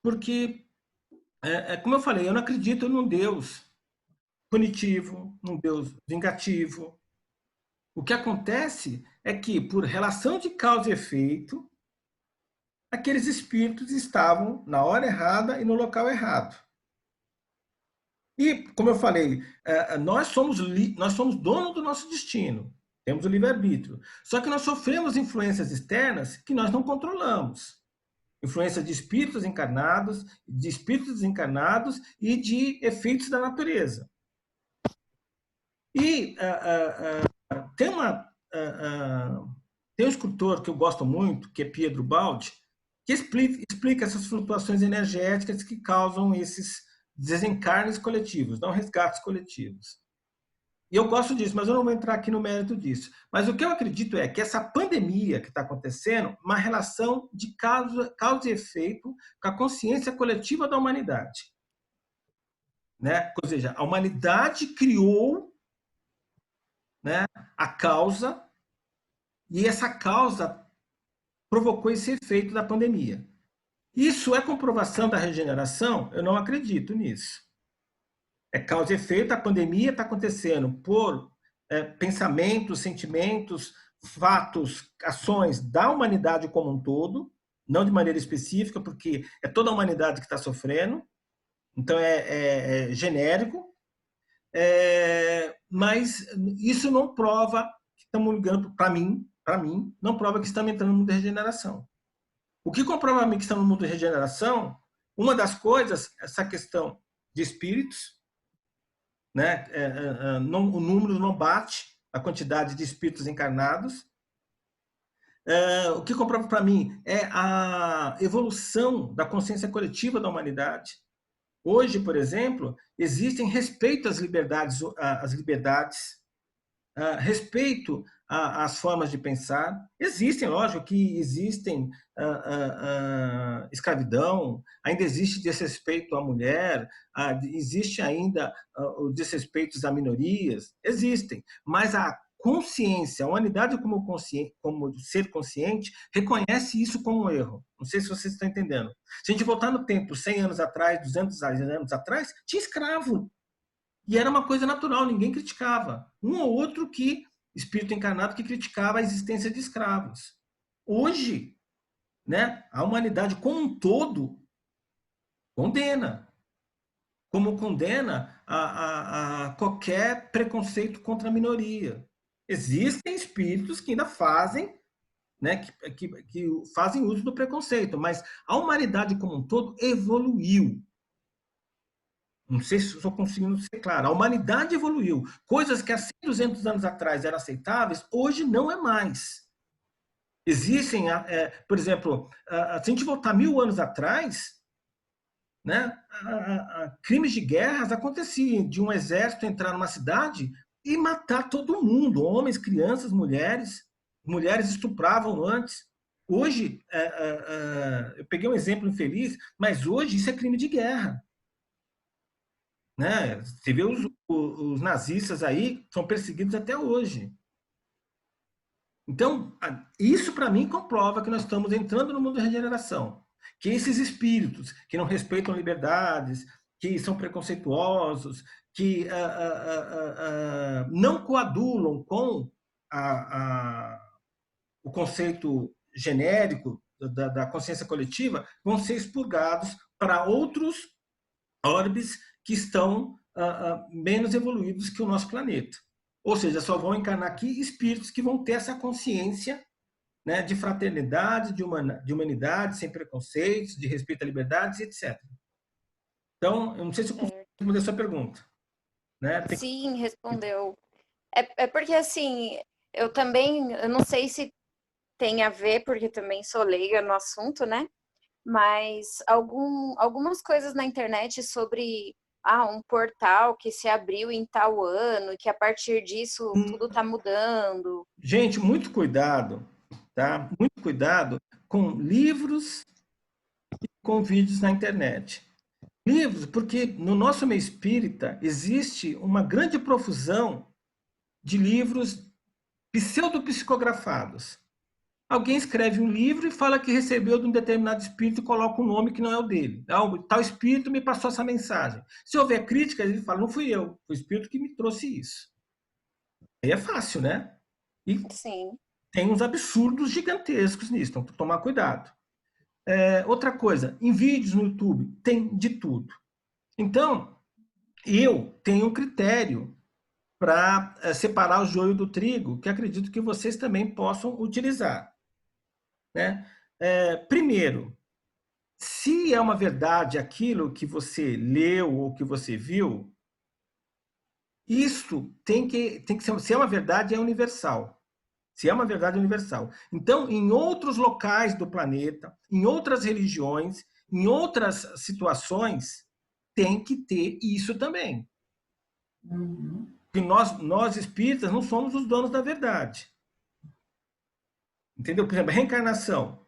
porque, como eu falei, eu não acredito num Deus punitivo, num Deus vingativo. O que acontece é que, por relação de causa e efeito, aqueles espíritos estavam na hora errada e no local errado. E, como eu falei, nós somos donos do nosso destino. Temos o livre-arbítrio. Só que nós sofremos influências externas que nós não controlamos. Influência de espíritos encarnados, de espíritos desencarnados e de efeitos da natureza. E tem um escultor que eu gosto muito, que é Pietro Baldi, que explica essas flutuações energéticas que causam esses desencarnes coletivos, não resgates coletivos. E eu gosto disso, mas eu não vou entrar aqui no mérito disso. Mas o que eu acredito é que essa pandemia que está acontecendo, uma relação de causa e efeito com a consciência coletiva da humanidade. Né? Ou seja, a humanidade criou, né, a causa, e essa causa provocou esse efeito da pandemia. Isso é comprovação da regeneração? Eu não acredito nisso. É causa e efeito, a pandemia está acontecendo por pensamentos, sentimentos, fatos, ações da humanidade como um todo, não de maneira específica, porque é toda a humanidade que está sofrendo, então é genérico, mas isso não prova que estamos ligando, para mim, não prova que estamos entrando no mundo de regeneração. O que comprova a mim que estamos no mundo de regeneração, uma das coisas, essa questão de espíritos, né? O número não bate a quantidade de espíritos encarnados. O que comprova para mim é a evolução da consciência coletiva da humanidade. Hoje, por exemplo, existem respeito às liberdades, respeito às formas de pensar. Existem, lógico, que existem escravidão, ainda existe desrespeito à mulher, existe ainda os desrespeitos a minorias, existem, mas a consciência, a humanidade como ser consciente, reconhece isso como um erro. Não sei se vocês estão entendendo. Se a gente voltar no tempo, 100 anos atrás, 200 anos atrás, tinha escravo. E era uma coisa natural, ninguém criticava. Um ou outro que espírito encarnado que criticava a existência de escravos. Hoje, né, a humanidade como um todo condena, como condena a qualquer preconceito contra a minoria. Existem espíritos que ainda fazem, né, que fazem uso do preconceito, mas a humanidade como um todo evoluiu. Não sei se estou conseguindo ser claro. A humanidade evoluiu. Coisas que há 100, 200 anos atrás eram aceitáveis, hoje não é mais. Existem, por exemplo, se a gente voltar 1000 anos atrás, né, crimes de guerras aconteciam, de um exército entrar numa cidade e matar todo mundo, homens, crianças, mulheres. Mulheres estupravam antes. Hoje, eu peguei um exemplo infeliz, mas hoje isso é crime de guerra. Né? Você vê os nazistas aí, são perseguidos até hoje. Então, isso para mim comprova que nós estamos entrando no mundo da regeneração. Que esses espíritos que não respeitam liberdades, que são preconceituosos, que não coadulam com o conceito genérico da consciência coletiva, vão ser expurgados para outros orbes que estão menos evoluídos que o nosso planeta. Ou seja, só vão encarnar aqui espíritos que vão ter essa consciência, né, de fraternidade, de humanidade, sem preconceitos, de respeito à liberdade, etc. Então, eu não sei se eu consigo responder a sua pergunta. Né? Sim, respondeu. É porque, assim, eu não sei se tem a ver, porque também sou leiga no assunto, né? Mas algumas coisas na internet sobre um portal que se abriu em tal ano, que a partir disso tudo está mudando. Gente, muito cuidado, tá? Muito cuidado com livros e com vídeos na internet. Livros, porque no nosso meio espírita existe uma grande profusão de livros pseudo-psicografados. Alguém escreve um livro e fala que recebeu de um determinado espírito e coloca um nome que não é o dele. Tal espírito me passou essa mensagem. Se houver crítica, ele fala, não fui eu, foi o espírito que me trouxe isso. Aí é fácil, né? E Sim. tem uns absurdos gigantescos nisso, então tem que tomar cuidado. Outra coisa, em vídeos no YouTube tem de tudo. Então, eu tenho um critério para separar o joio do trigo, que acredito que vocês também possam utilizar. Né? Primeiro, se é uma verdade aquilo que você leu ou que você viu, isso tem que ser, se é uma verdade, é universal. Se é uma verdade universal. Então, em outros locais do planeta, em outras religiões, em outras situações, tem que ter isso também. Uhum. Porque nós espíritas não somos os donos da verdade. Entendeu? Por exemplo, a reencarnação.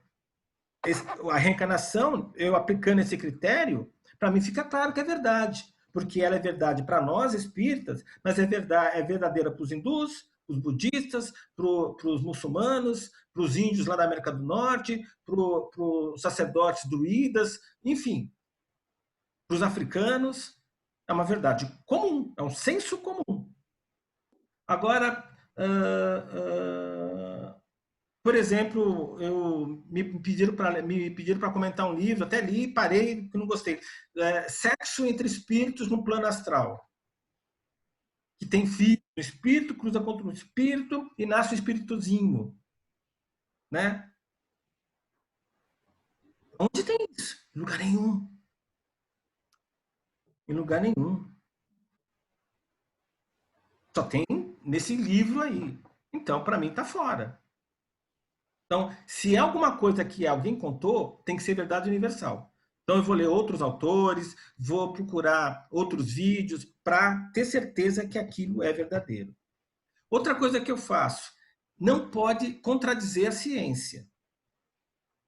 A reencarnação, eu aplicando esse critério, para mim fica claro que é verdade. Porque ela é verdade para nós espíritas, mas é verdadeira para os hindus, para os budistas, para os muçulmanos, para os índios lá da América do Norte, para os sacerdotes druidas, enfim, para os africanos. É uma verdade comum, é um senso comum. Agora, por exemplo, me pediram para comentar um livro, até li e parei, porque não gostei. Sexo entre espíritos no plano astral. Que tem filho, o espírito cruza contra o espírito e nasce o espíritozinho. Né? Onde tem isso? Em lugar nenhum. Em lugar nenhum. Só tem nesse livro aí. Então, para mim, está fora. Então, se é alguma coisa que alguém contou, tem que ser verdade universal. Então, eu vou ler outros autores, vou procurar outros vídeos para ter certeza que aquilo é verdadeiro. Outra coisa que eu faço, não pode contradizer a ciência.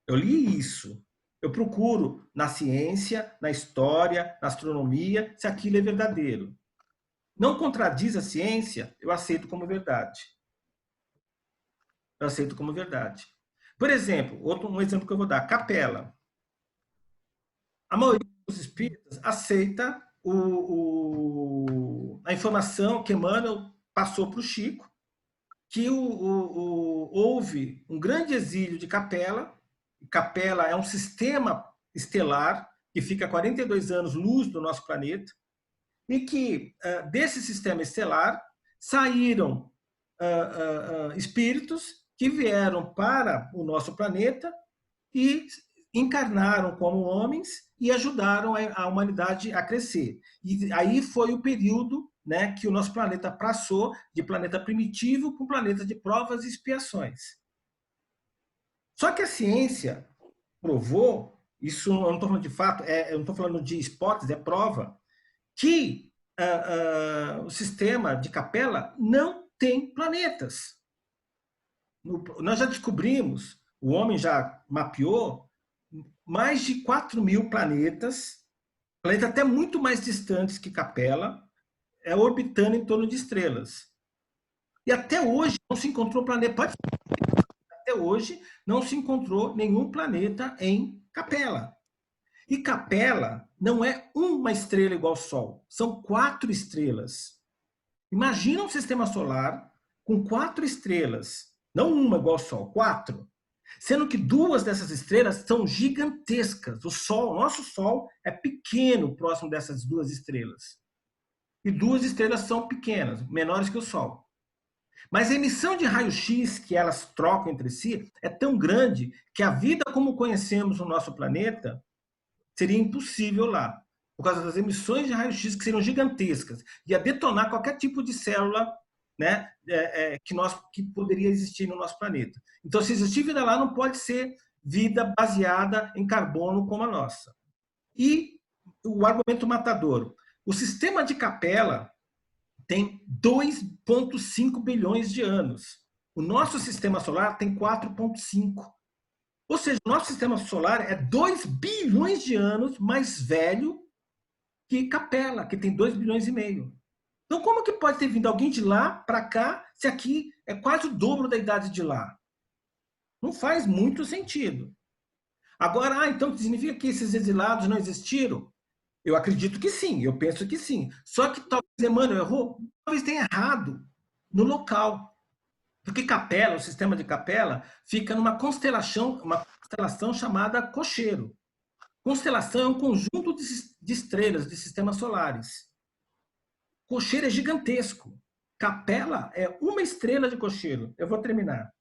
Eu li isso. Eu procuro na ciência, na história, na astronomia, se aquilo é verdadeiro. Não contradiz a ciência, eu aceito como verdade. Eu aceito como verdade. Por exemplo, um exemplo que eu vou dar, capela. A maioria dos espíritas aceita a informação que Emmanuel passou para o Chico, que houve um grande exílio de Capella. Capella é um sistema estelar que fica a 42 anos-luz do nosso planeta, e que desse sistema estelar saíram espíritos que vieram para o nosso planeta e encarnaram como homens e ajudaram a humanidade a crescer. E aí foi o período, né, que o nosso planeta passou de planeta primitivo para um planeta de provas e expiações. Só que a ciência provou, isso eu não estou falando de fato, eu não estou falando de hipótese, é prova, que o sistema de Capella não tem planetas. Nós já descobrimos, o homem já mapeou mais de 4.000 planetas até muito mais distantes que Capella, orbitando em torno de estrelas. E até hoje não se encontrou planeta. Até hoje não se encontrou nenhum planeta em Capella. E Capella não é uma estrela igual ao Sol, são 4 estrelas. Imagina um sistema solar com 4 estrelas, não uma igual ao Sol, 4. Sendo que 2 dessas estrelas são gigantescas. O Sol, nosso Sol, é pequeno próximo dessas 2 estrelas. E 2 estrelas são pequenas, menores que o Sol. Mas a emissão de raio-x que elas trocam entre si é tão grande que a vida como conhecemos no nosso planeta seria impossível lá, por causa das emissões de raio-x que seriam gigantescas, ia detonar qualquer tipo de célula, né, que poderia existir no nosso planeta. Então, se existir vida lá, não pode ser vida baseada em carbono como a nossa. E o argumento matador. O sistema de Capella tem 2,5 bilhões de anos. O nosso sistema solar tem 4,5. Ou seja, o nosso sistema solar é 2 bilhões de anos mais velho que Capella, que tem 2 bilhões e meio. Então, como que pode ter vindo alguém de lá para cá, se aqui é quase o dobro da idade de lá? Não faz muito sentido. Agora, então significa que esses exilados não existiram? Eu acredito que sim, eu penso que sim. Só que talvez Emmanuel errou, talvez tenha errado no local. Porque Capella, o sistema de Capella, fica numa constelação chamada Cocheiro. Constelação é um conjunto de estrelas, de sistemas solares. Cocheiro é gigantesco. Capella é uma estrela de Cocheiro. Eu vou terminar.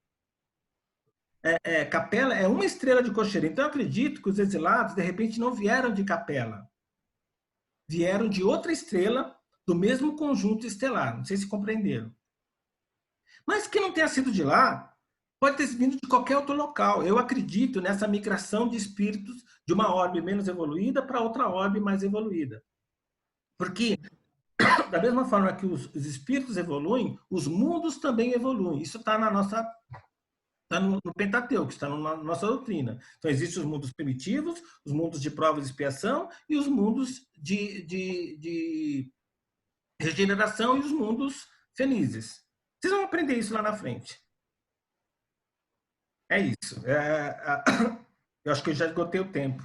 Capella é uma estrela de Cocheiro. Então, eu acredito que os exilados, de repente, não vieram de Capella. Vieram de outra estrela do mesmo conjunto estelar. Não sei se compreenderam. Mas que não tenha sido de lá, pode ter vindo de qualquer outro local. Eu acredito nessa migração de espíritos de uma orbe menos evoluída para outra orbe mais evoluída. Porque, da mesma forma que os espíritos evoluem, os mundos também evoluem. Isso está no Pentateuco, está na nossa doutrina. Então, existem os mundos primitivos, os mundos de prova e expiação e os mundos de regeneração e os mundos felizes. Vocês vão aprender isso lá na frente. É isso. Eu acho que eu já esgotei o tempo.